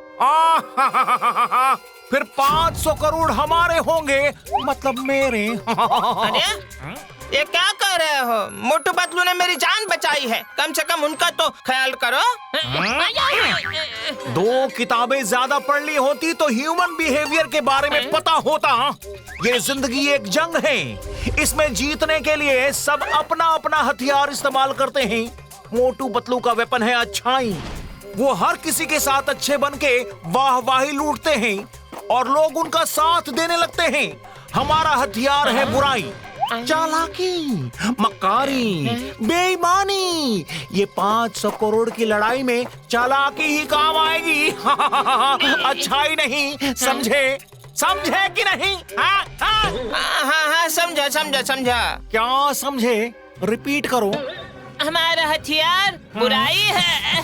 फिर 500 करोड़ हमारे होंगे, मतलब मेरे। अरे ये क्या कर रहे हो? मोटू पतलू ने मेरी जान बचाई है, कम से कम उनका तो ख्याल करो। 2 किताबें ज्यादा पढ़ ली होती तो ह्यूमन बिहेवियर के बारे में पता होता। ये जिंदगी एक जंग है, इसमें जीतने के लिए सब अपना अपना हथियार इस्तेमाल करते हैं। मोटू पतलू का वेपन है अच्छाई। वो हर किसी के साथ अच्छे बनके वाहवाही लूटते हैं और लोग उनका साथ देने लगते हैं। हमारा हथियार है बुराई, चालाकी, मक्कारी, बेईमानी। ये 500 करोड़ की लड़ाई में चालाकी ही काम आएगी। अच्छाई नहीं, समझे? समझे कि नहीं? हाँ, समझा समझा समझा। क्या समझे? रिपीट करो। हमारा हथियार बुराई है,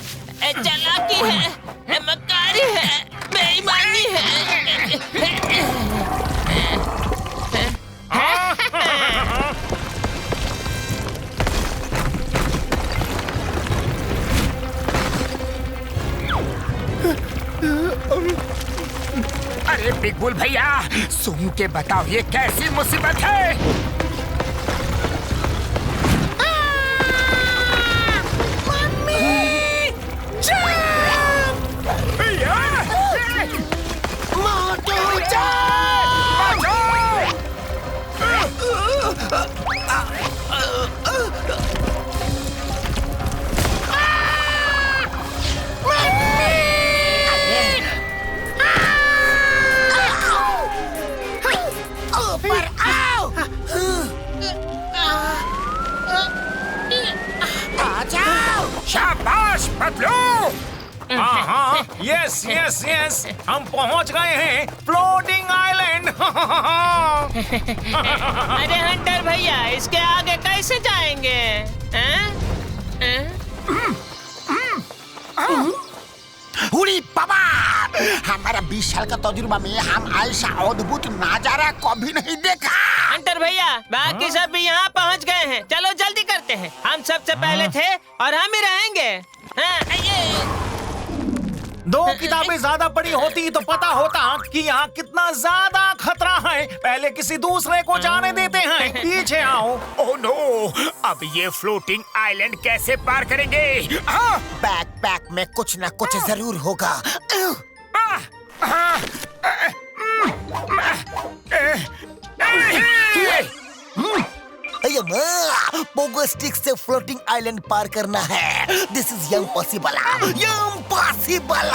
चालाकी है, मक्कारी है, बेईमानी है। अरे बिग बुल भैया, सुन के बताओ ये कैसी मुसीबत है? शाबाश पतलू। हाँ, यस यस यस, हम पहुंच गए हैं फ्लोटिंग आइलैंड। अरे हंटर भैया, इसके आगे कैसे जाएंगे? हुड़ी बाबा, हमारा 20 साल का तजुर्बा में हम ऐसा अद्भुत नजारा कभी नहीं देखा। हंटर भैया, बाकी सब भी यहाँ पहुँच गए हैं। चलो जल्दी करते हैं, हम सबसे पहले थे और हम ही रहेंगे। 2 किताबें ज्यादा पढ़ी होती तो पता होता कि यहाँ कितना ज्यादा खतरा है। पहले किसी दूसरे को जाने देते हैं। पीछे आओ। ओह नो, अब ये फ्लोटिंग आइलैंड कैसे पार करेंगे? बैकपैक में कुछ न कुछ जरूर होगा। पोगो स्टिक से फ्लोटिंग आइलैंड पार करना है। This is impossible, impossible.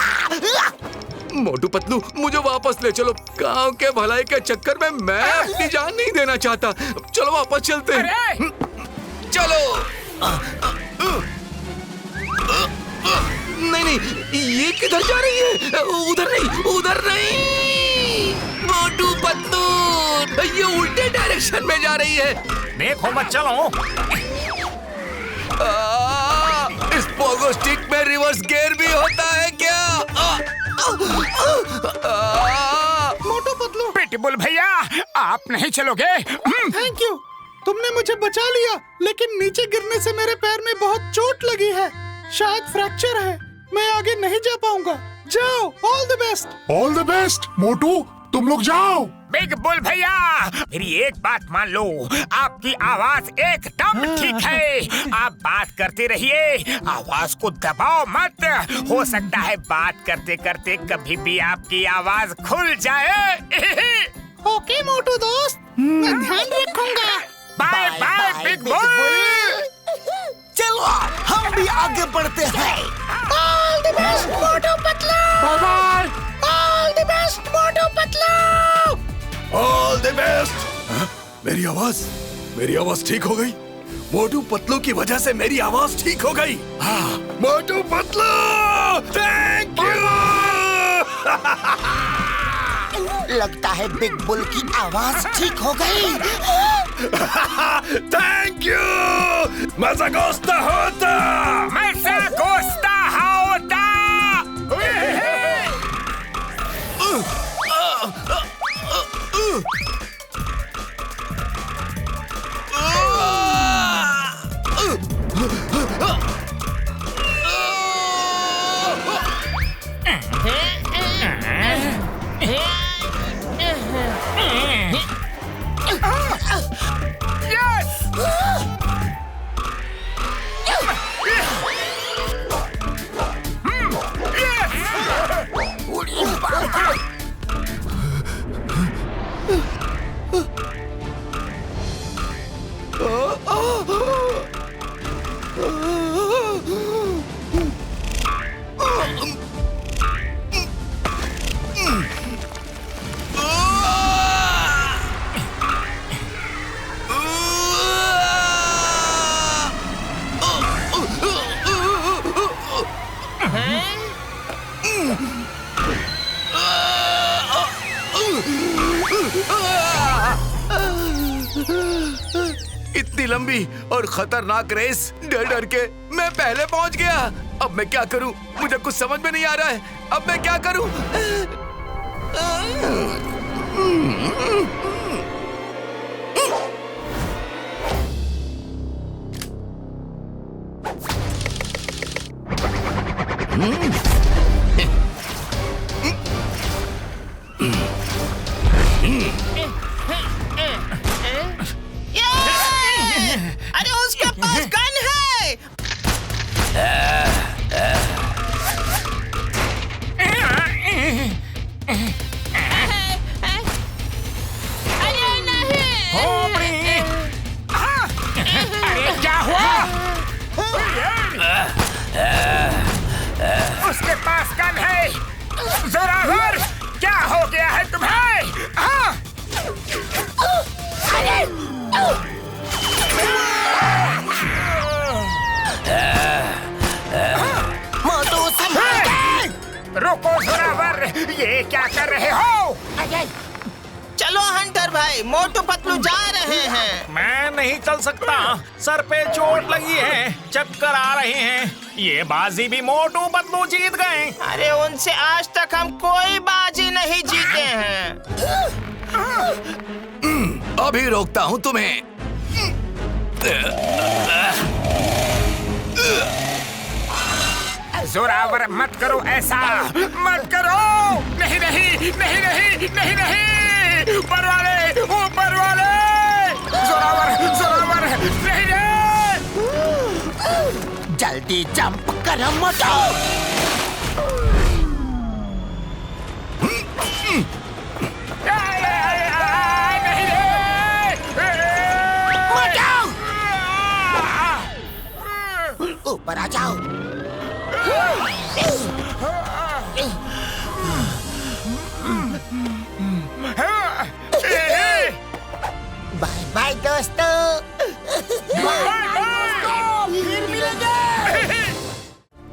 Motu Patlu, मुझे वापस ले चलो। गांव के भलाई के चक्कर में मैं अपनी जान नहीं देना चाहता। चलो वापस चलते हैं। चलो। नहीं, ये किधर जा रही है? उधर नहीं। मोटू पतलू, ये उल्टे डायरेक्शन में जा रही है। देखो मत चलो। इस पोगो स्टिक में रिवर्स गियर भी होता है क्या? मोटू पतलू, पिटबुल भैया, आप नहीं चलोगे? थैंक यू, तुमने मुझे बचा लिया, लेकिन नीचे गिरने से मेरे पैर में बहुत चोट लगी है। शायद फ्रैक्चर है, मैं आगे नहीं जा पाऊंगा। जाओ, all the best. All the best Motu, तुम लोग जाओ। बिग बुल भैया, मेरी एक बात मान लो, आपकी आवाज एकदम ठीक है। आप बात करते रहिए, आवाज को दबाओ मत। हो सकता है बात करते करते कभी भी आपकी आवाज खुल जाए। ओके मोटू दोस्त, मैं ध्यान रखूंगा। Bye bye big bull. चलो हम भी आगे बढ़ते हैं। All the best Motu Patlu. Bye bye. All the best Motu Patlu. All the best. मेरी आवाज ठीक हो गई। मोटू पतलू की वजह से मेरी आवाज ठीक हो गई। हाँ, मोटू पतलू, थैंक यू। लगता है बिग बुल की आवाज ठीक हो गई। Thank you. मजा गोस्ता होता। इतनी लंबी और खतरनाक रेस डर के मैं पहले पहुंच गया। अब मैं क्या करूं? मुझे कुछ समझ में नहीं आ रहा है। अब मैं क्या करूं? अरे उसके पास गन है। अरे नहीं। अरे क्या हुआ? उसके पास गन है। जोरावर, क्या हो गया है तुम्हें? रुको जोरावर, ये क्या कर रहे हो? चलो हंटर भाई, मोटू पतलू जा रहे हैं। मैं नहीं चल सकता, सर पे चोट लगी है, चक्कर आ रहे हैं। ये बाजी भी मोटू पतलू जीत गए। अरे उनसे आज तक हम कोई बाजी नहीं जीते हैं। अभी रोकता हूं तुम्हें। जोरावर मत करो ऐसा, मत करो। नहीं नहीं नहीं नहीं नहीं नहीं, ऊपर वाले। जोरावर नहीं नहीं। जल्दी जंप करो मोटू। ऊपर आ जाओ। बाय बाय दोस्तों। फिर मिलेंगे।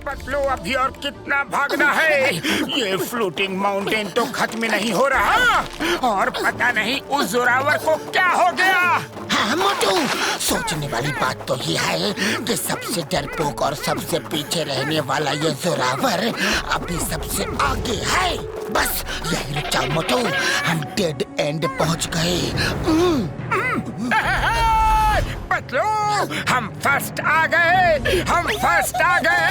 पतलू अभी और कितना भागना है? ये फ्लोटिंग माउंटेन तो खत्म नहीं हो रहा और पता नहीं उस जोरावर को क्या हो गया। हाँ मोटू, सोचने वाली बात तो ये है कि सबसे डरपोक और सबसे पीछे रहने वाला ये जोरावर अभी सबसे आगे है। बस यही रुक जाओ मोटू, हम डेड एंड पहुंच गए। पतलू, हम फर्स्ट आ गए, हम फर्स्ट आ गए।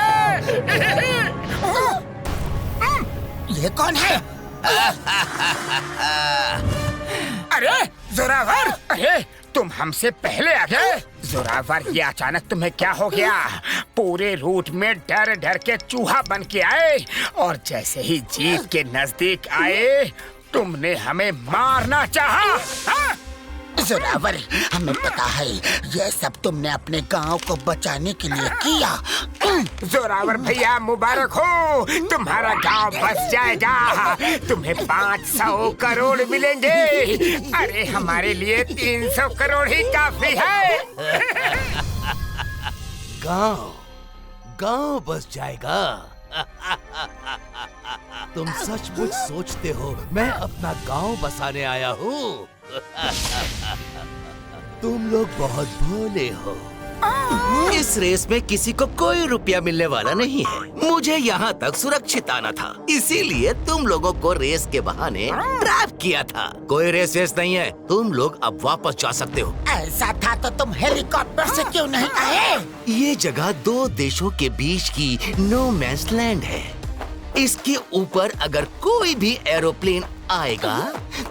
ये कौन है? अरे जोरावर, अरे तुम हमसे पहले आ गए। जोरावर, ये अचानक तुम्हें क्या हो गया? पूरे रूट में डर डर के चूहा बन के आए और जैसे ही जीत के नजदीक आए तुमने हमें मारना चाहा। हाँ? जोरावर, हमें पता है ये सब तुमने अपने गांव को बचाने के लिए किया। जोरावर भैया मुबारक हो, तुम्हारा गांव बच जाएगा। तुम्हें 500 करोड़ मिलेंगे। अरे हमारे लिए 300 करोड़ ही काफी है। गांव बस जाएगा। तुम सचमुच सोचते हो मैं अपना गांव बसाने आया हूँ? तुम लोग बहुत भोले हो। इस रेस में किसी को कोई रुपया मिलने वाला नहीं है। मुझे यहाँ तक सुरक्षित आना था, इसीलिए तुम लोगों को रेस के बहाने ट्रैप किया था। कोई रेस नहीं है, तुम लोग अब वापस जा सकते हो। ऐसा था तो तुम हेलीकॉप्टर से क्यों नहीं आए? ये जगह 2 देशों के बीच की नो मैंस लैंड है। इसके ऊपर अगर कोई भी एरोप्लेन आएगा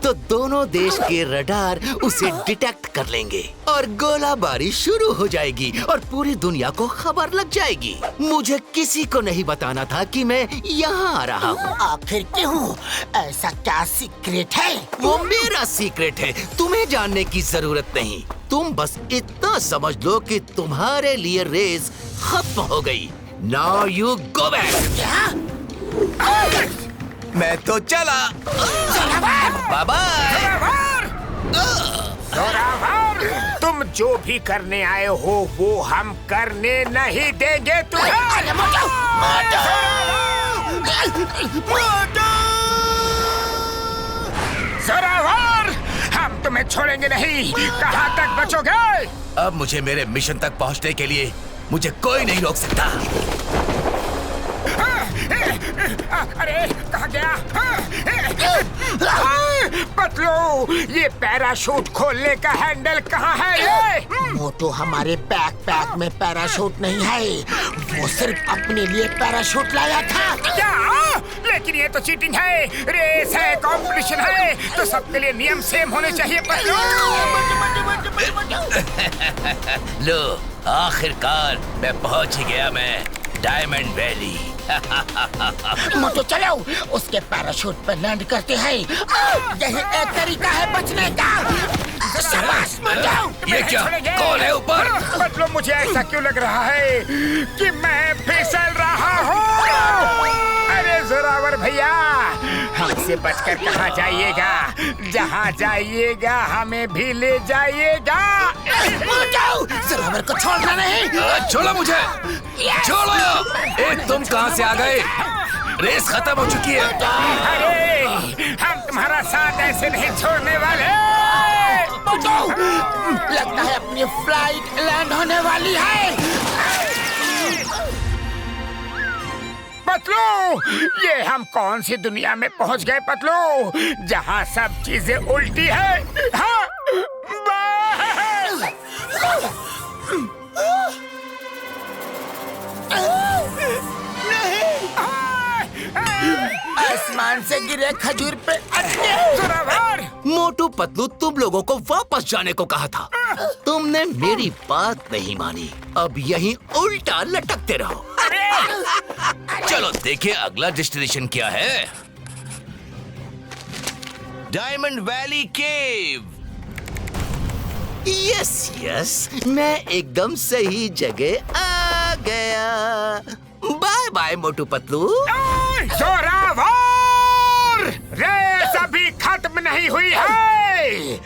तो दोनों देश के रडार उसे डिटेक्ट कर लेंगे और गोलाबारी शुरू हो जाएगी और पूरी दुनिया को खबर लग जाएगी। मुझे किसी को नहीं बताना था कि मैं यहाँ आ रहा हूँ। आखिर क्यों? ऐसा क्या सीक्रेट है? वो मेरा सीक्रेट है, तुम्हें जानने की जरूरत नहीं। तुम बस इतना समझ लो कि तुम्हारे लिए रेस खत्म हो गई। Now you go back. मैं तो चला। Bye bye. जोरावर, तुम जो भी करने आए हो वो हम करने नहीं देंगे तुम्हें। जोरावर, हम तुम्हें छोड़ेंगे नहीं। कहाँ तक बचोगे? अब मुझे मेरे मिशन तक पहुँचने के लिए मुझे कोई नहीं रोक सकता। अरे कहाँ गया? पतलू, ये पैराशूट खोलने का हैंडल कहाँ है? ये मोटू, हमारे बैकपैक में पैराशूट नहीं है। वो सिर्फ अपने लिए पैराशूट लाया था। क्या? लेकिन ये तो चीटिंग है। रेस है, कंपटीशन है, तो सबके लिए नियम सेम होने चाहिए। पतलू, लो, आखिरकार मैं पहुंच ही गया। मैं डायमंड वैली। मोटू चलो, उसके पैराशूट पर लैंड करते हैं। यही एक तरीका है बचने का। शाबाश मोटू। ये क्या? कौन है ऊपर? पतलू, मुझे ऐसा क्यों लग रहा है कि मैं फिसल रहा हूँ? अरे जोरावर भैया, हमसे बचकर कहाँ जाइएगा? जहाँ जाइएगा हमें भी ले जाइएगा। मोटू, जोरावर को छोड़ना नहीं। छोड़ो मुझे, छोड़ो। तुम कहाँ से आ गए? रेस खत्म हो चुकी है। अरे हम तुम्हारा साथ ऐसे नहीं छोड़ने वाले। लगता है अपनी फ्लाइट लैंड होने वाली है। पतलू, ये हम कौन सी दुनिया में पहुंच गए पतलू, जहाँ सब चीजें उल्टी है। हाँ? आसमान से गिरे खजूर पे अटके। जोरावर, मोटू पतलू, तुम लोगों को वापस जाने को कहा था। तुमने मेरी बात नहीं मानी। अब यहीं उल्टा लटकते रहो। चलो देखें अगला डेस्टिनेशन क्या है। डायमंड वैली केव। यस, मैं एकदम सही जगह आ आ गया। Bye bye Motu Patlu. Zorawar! Race अभी खत्म नहीं हुई है,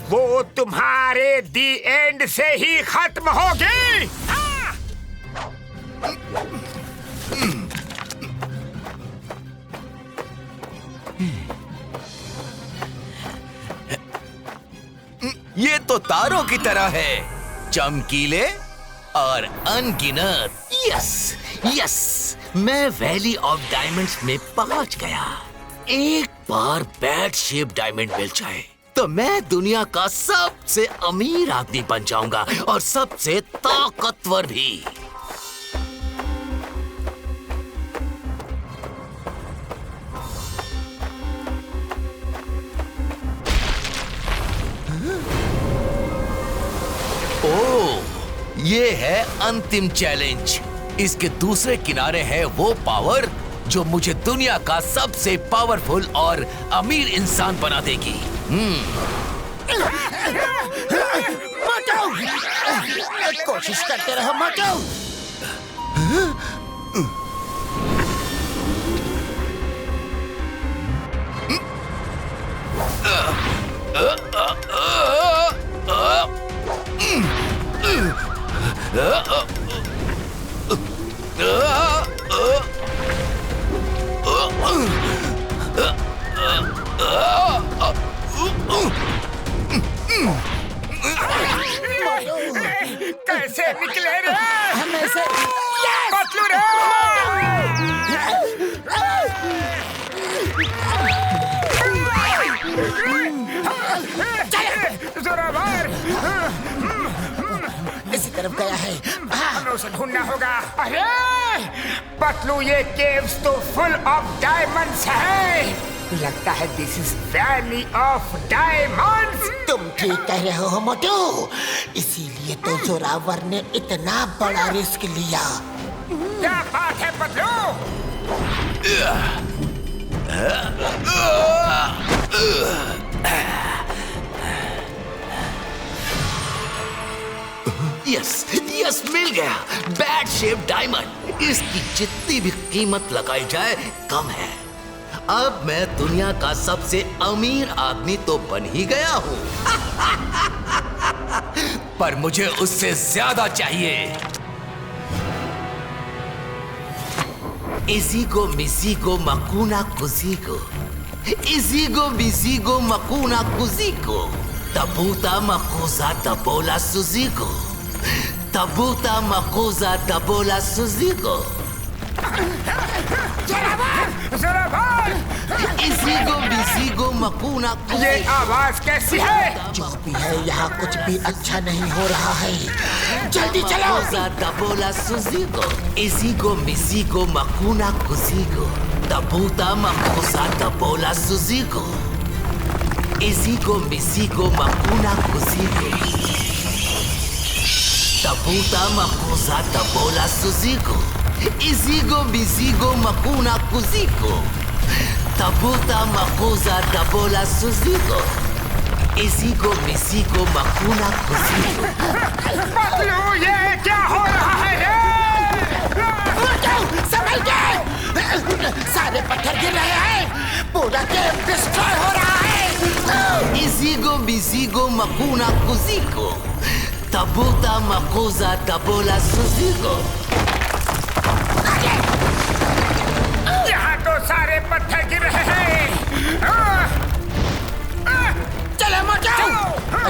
वो तुम्हारे दी एंड से ही खत्म होगी। ये तो तारों की तरह है, चमकीले और अनगिनत। यस यस, मैं वैली ऑफ डायमंड्स में पहुंच गया। एक बार बैड शेप डायमंड मिल जाए तो मैं दुनिया का सबसे अमीर आदमी बन जाऊंगा और सबसे ताकतवर भी। ओह, ये है अंतिम चैलेंज। इसके दूसरे किनारे है वो पावर जो मुझे दुनिया का सबसे पावरफुल और अमीर इंसान बना देगी। कोशिश करते रहो मोटू। कैसे निकले रे? हमेशा पतलू रे! जोरावर! इसी तरफ गया है। हमें उसे ढूंढना होगा। अरे पतलू, ये केव्स तो फुल ऑफ डायमंड्स है। लगता है this is valley of diamonds. तुम ठीक कह रहे हो मोटू, इसीलिए तो जोरावर ने इतना बड़ा रिस्क लिया। क्या बात है पतलू? यस यस, मिल गया बैड शेप डायमंड। इसकी जितनी भी कीमत लगाई जाए कम है। अब मैं दुनिया का सबसे अमीर आदमी तो बन ही गया हूँ पर मुझे उससे ज्यादा चाहिए। इजीगो मिजीगो मकूना कुजीगो, इजीगो मिजीगो मकूना कुजीगो, तबूता मकूजा तबोला सुजीगो, तबूता मकूजा तबोला सुजीगो। इजीगो बिजीगो मकूना। ये आवाज कैसी है? जो भी है यहाँ कुछ भी अच्छा नहीं हो रहा है। जल्दी चलो। तबोला सुजीगो, इजीगो मिजीगो मकूना कुजीगो, तबूता मकूजा तबोला सुजीगो, इजीगो मिजीगो मकूना कुजीगो, तबूता मकूजा तबोला सुजीगो, इजीगो बिजीगो मकूना कुजीगो, तबूता मकूजा तबोला सुजीगो, इजीगो मिजीगो मकूना कुजीगो। पतलू, ये क्या हो रहा है? संभल के! सारे पत्थर गिर रहे हैं, पूरा केव डिस्ट्रॉय हो रहा है। इजीगो बिजीगो मकूना कुजीगो, तबूता मकूजा तबोला सुजीगो। यहाँ तो सारे पत्थर गिर रहे हैं। चलो मोटू,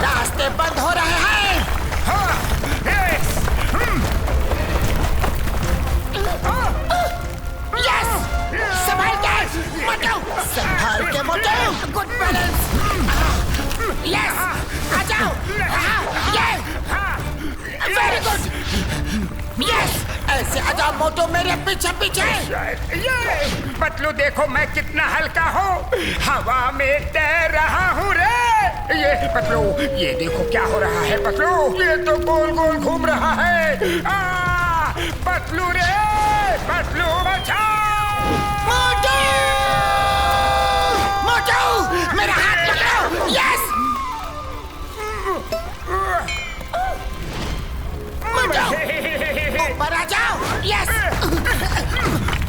रास्ते बंद हो रहे हैं। यस, संभाल के मोटू, संभाल के मोटू। Good balance. यस, आ जाओ। Very good. यस, ऐसे आ जाओ मोटू, मेरे पीछे पीछे। ये पतलू, देखो मैं कितना हल्का हूँ, हवा में तैर रहा हूँ रे। ये पतलू, ये देखो क्या हो रहा है पतलू, ये तो गोल गोल घूम रहा है। पतलू रे, पतलू बचाओ। मोटू, मोटू, मेरा हाथ पकड़ो। यस, मोटू, ऊपर आ जा।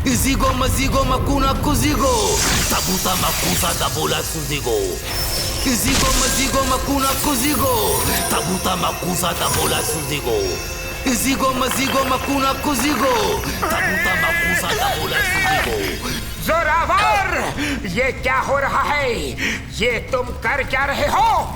Zigo mazigo makuna kuzigo. Tabuta makusa tabola suzigo. Zigo mazigo makuna kuzigo. Tabuta makusa tabola suzigo. Zigo mazigo makuna kuzigo. Tabuta makusa tabola suzigo. Zorawar, ये क्या हो रहा है? ये तुम कर क्या रहे हो?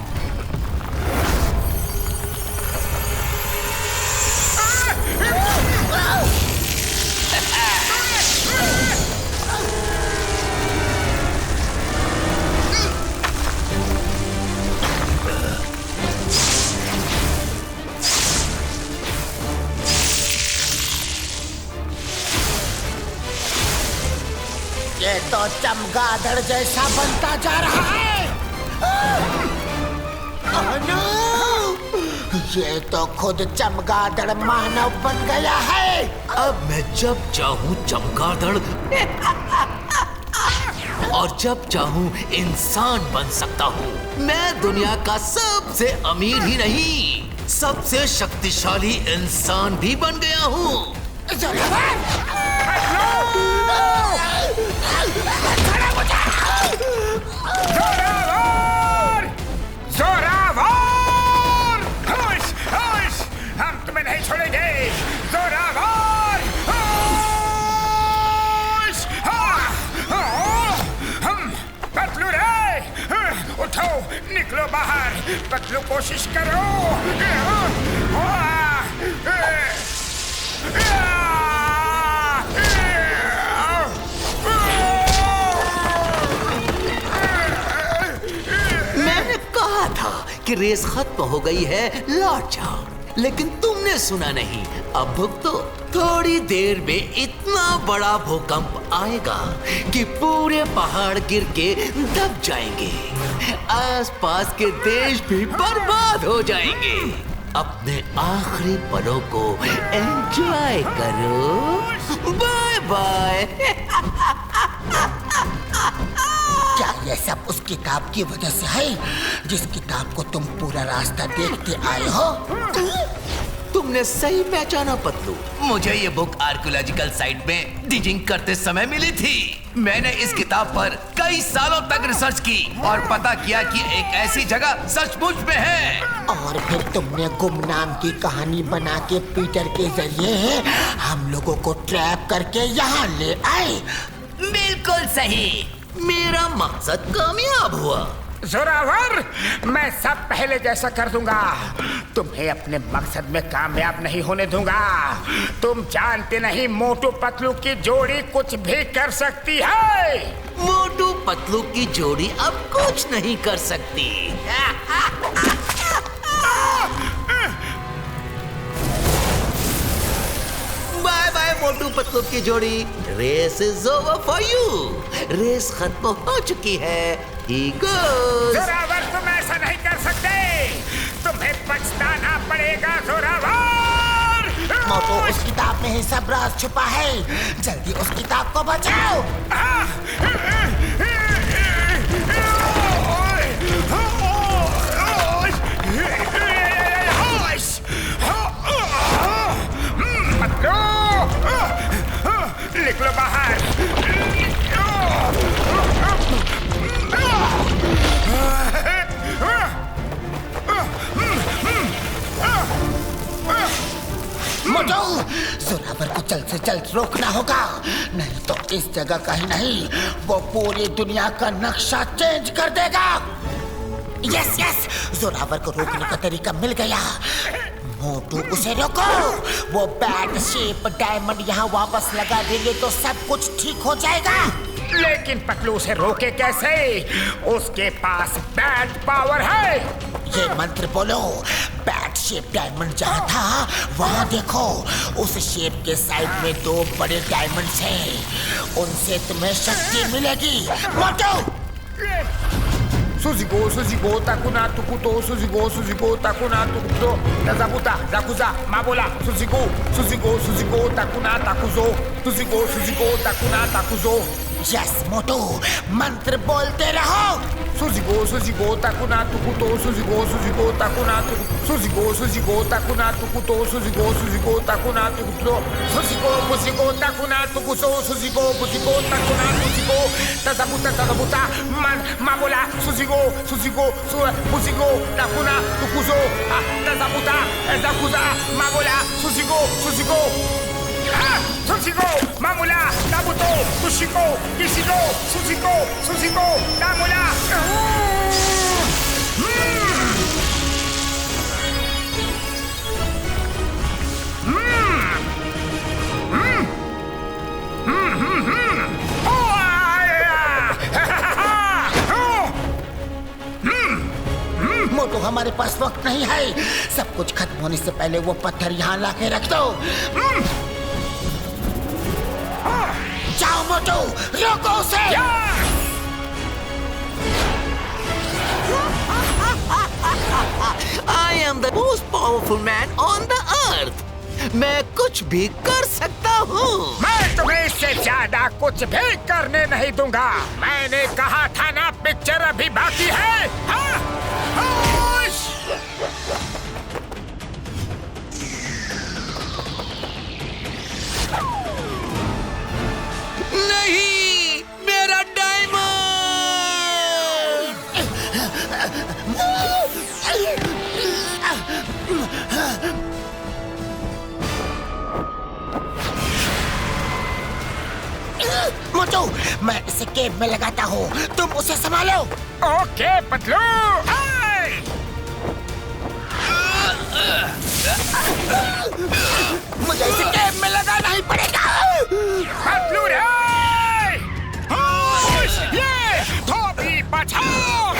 ये तो चमगादड़ जैसा बनता जा रहा है। नो! ये तो खुद चमगादड़ मानव बन गया है। अब मैं जब चाहूँ चमगादड़ और जब चाहूँ इंसान बन सकता हूँ। मैं दुनिया का सबसे अमीर ही नहीं, सबसे शक्तिशाली इंसान भी बन गया हूँ। जोरावर! जोरावर! होश! होश! हम तुम्हें नहीं छोड़ेंगे। जोरावर! होश! हम पतलू रे, उठो, निकलो बाहर। पतलू कोशिश करो। मैंने कहा था कि रेस खत्म हो गई है, लौट जाओ, लेकिन तुमने सुना नहीं। अब भुगतो, थोड़ी देर में इतना बड़ा भूकंप आएगा कि पूरे पहाड़ गिर के दब जाएंगे। आसपास के देश भी बर्बाद हो जाएंगे। अपने आखिरी पलों को एंजॉय करो। Bye bye. क्या ये सब उस किताब की वजह से है, जिस किताब को तुम पूरा रास्ता देखते आए हो? तुमने सही पहचाना पतलू। मुझे ये बुक आर्कियोलॉजिकल साइट में डिगिंग करते समय मिली थी। मैंने इस किताब पर कई सालों तक रिसर्च की और पता किया कि एक ऐसी जगह सचमुच में है। और फिर तुमने गुमनाम की कहानी बना के पीटर के जरिए हम लोगों को ट्रैप करके यहाँ ले आए। बिल्कुल सही, मेरा मकसद कामयाब हुआ। जोरावर, मैं सब पहले जैसा कर दूंगा। तुम्हें अपने मकसद में कामयाब नहीं होने दूंगा। तुम जानते नहीं, मोटू पतलू की जोड़ी कुछ भी कर सकती है। मोटू पतलू की जोड़ी अब कुछ नहीं कर सकती। बाय बाय मोटू पतलू की जोड़ी। Race is over for you. Race खत्म हो चुकी है। He goes. जोरावर, तुम ऐसा नहीं कर सकते। तुम्हें पछताना पड़ेगा जोरावर। मोटू, उस किताब में ही सब राज छुपा है। जल्दी उस किताब को बचाओ। निकलो बाहर। मोटू, जोरावर को जल्द से जल्द रोकना होगा, नहीं तो इस जगह का ही नहीं, वो पूरी दुनिया का नक्शा चेंज कर देगा। यस यस, जोरावर को रोकने का तरीका मिल गया। मोटू, उसे रोको। वो बैड शेप डायमंड यहाँ वापस लगा देंगे तो सब कुछ ठीक हो जाएगा। लेकिन पतलू उसे रोके कैसे? उसके पास बैड पावर है। ये मंत्र बोलो। बैड शेप डायमंड जहाँ था वहाँ देखो, उस शेप के साइड में 2 बड़े डायमंड्स हैं। उनसे तुम्हें शक्ति मिलेगी। मोटू! Suzigo, takuna tukuto, Suzigo, takuna tukuto, Tazabuta, Zakuza, Mabola, Suzigo, takuna takuzo, Suzigo, takuna takuzo. Yes Motu, मंत्र बोलते रहो। सुजिगो ताकुना तुकुतो सुजिगो ताकुना सुजिगो ताकुना तुकुतो सुजिगो ताकुना तुकुतो सुजिगो ताकुना तुकुतो सुजिगो ताकुना तुजिगो तजाबुता मामोला सुजिगो ताकुना तुकुzo tazabuta zakuza mamola sujigo mamula nabuto tushiko kishigo sujigo namola मोटू, हमारे पास वक्त नहीं है। सब कुछ खत्म होने से पहले वो पत्थर यहाँ लाके रख दो। जाओ मोटू, रोको उसे। I am the most powerful man on the earth. मैं कुछ भी कर सकता हूँ। मैं तुम्हें इससे ज्यादा कुछ भी करने नहीं दूंगा। मैंने कहा था ना, पिक्चर अभी बाकी है। नहीं, मेरा डायमंड! मोटू, मैं इसे केव में लगाता हूँ, तुम उसे संभालो। ओके पतलू। मुझे इसे केव में लगाना ही पड़ेगा। पतलू रे! ये धोबी बचाओ!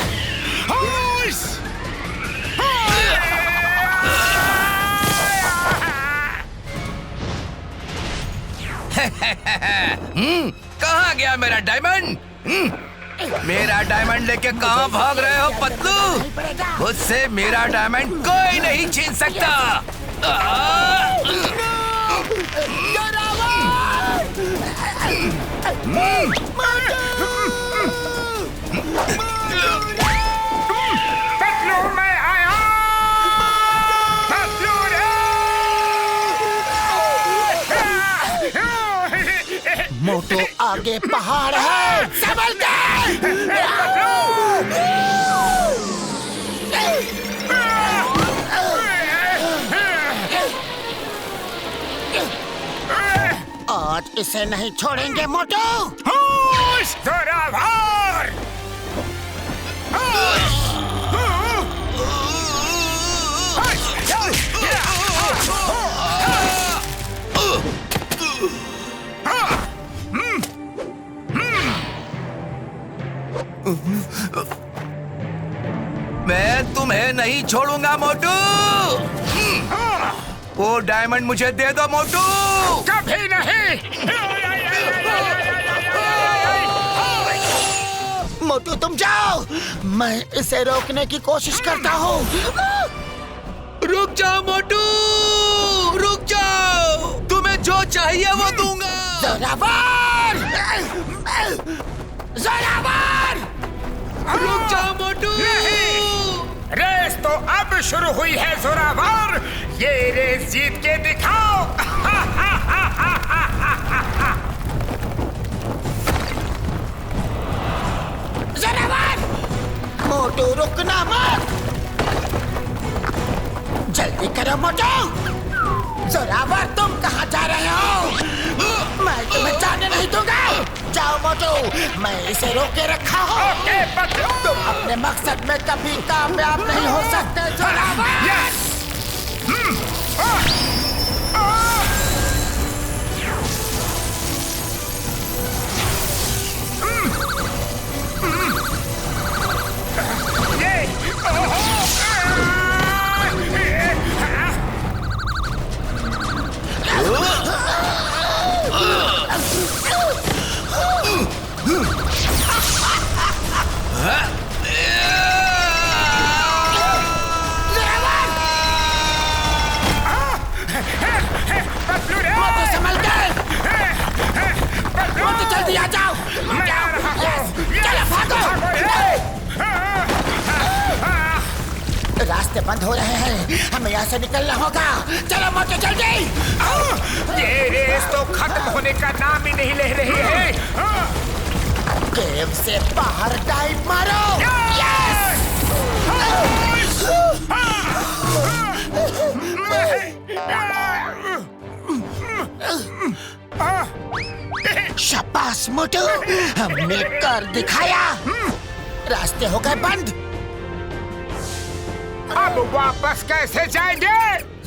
कहाँ गया मेरा डायमंड? मेरा डायमंड लेके कहाँ भाग रहे हो पतलू? मुझसे मेरा डायमंड कोई नहीं छीन सकता। पतलू, मैं आया। पतलू रे! मोटू, आगे पहाड़ है, संभल के। आज इसे नहीं छोड़ेंगे मोटू। जोरावर! मैं तुम्हें नहीं छोड़ूंगा मोटू। वो डायमंड मुझे दे दो मोटू। कभी नहीं। मोटू, तुम जाओ, मैं इसे रोकने की कोशिश करता हूँ। रुक जाओ मोटू, रुक जाओ। तुम्हें जो चाहिए वो दूंगा। जोरावर! जोरावर! रुक जाओ मोटू। रेस तो अब शुरू हुई है जोरावर। ये रेस जीत के दिखाओ। जोरावर! मोटू, रुकना मत। जल्दी करो मोटू। जोरावर, तुम कहाँ जा रहे हो? मैं तुम्हें जाने नहीं दूंगा। जाओ मोटू, मैं इसे रोके रखा हूँ। तुम अपने मकसद में कभी कामयाब नहीं हो सकते जोरावर। मोटू, संभल के! मोटू, जल्दी आ जाओ। रास्ते बंद हो रहे हैं, हमें यहाँ से निकलना होगा। चलो मोटू जल्दी। ये रेस तो खत्म होने का नाम ही नहीं ले रही है। गेम से बाहर डाइव मारो। शाबाश मोटू, हमने कर दिखाया। रास्ते हो गए बंद। अब वापस कैसे जाएंगे?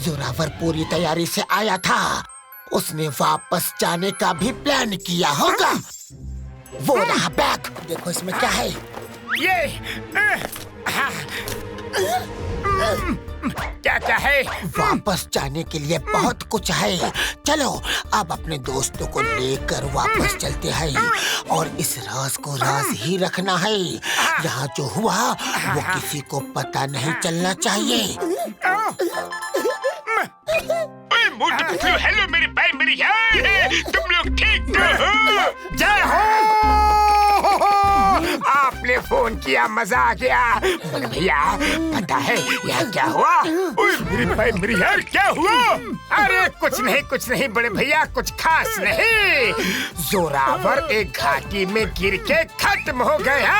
जोरावर पूरी तैयारी से आया था, उसने वापस जाने का भी प्लान किया होगा। वो रहा बैग, देखो इसमें क्या है। ये क्या क्या है? वापस जाने के लिए बहुत कुछ है। चलो अब अपने दोस्तों को लेकर वापस चलते हैं और इस राज को राज ही रखना है। यहाँ जो हुआ वो किसी को पता नहीं चलना चाहिए। मोटू पतलू, हेलो मेरे भाई, मेरी यार, तुम लोग ठीक तो हो? जय हो। आपने फोन किया, मजा आ गया। बड़े भैया पता है यहाँ क्या हुआ? मेरे भाई मेरी यार, क्या हुआ? अरे कुछ नहीं बड़े भैया, कुछ खास नहीं। जोरावर एक घाटी में गिर के खत्म हो गया।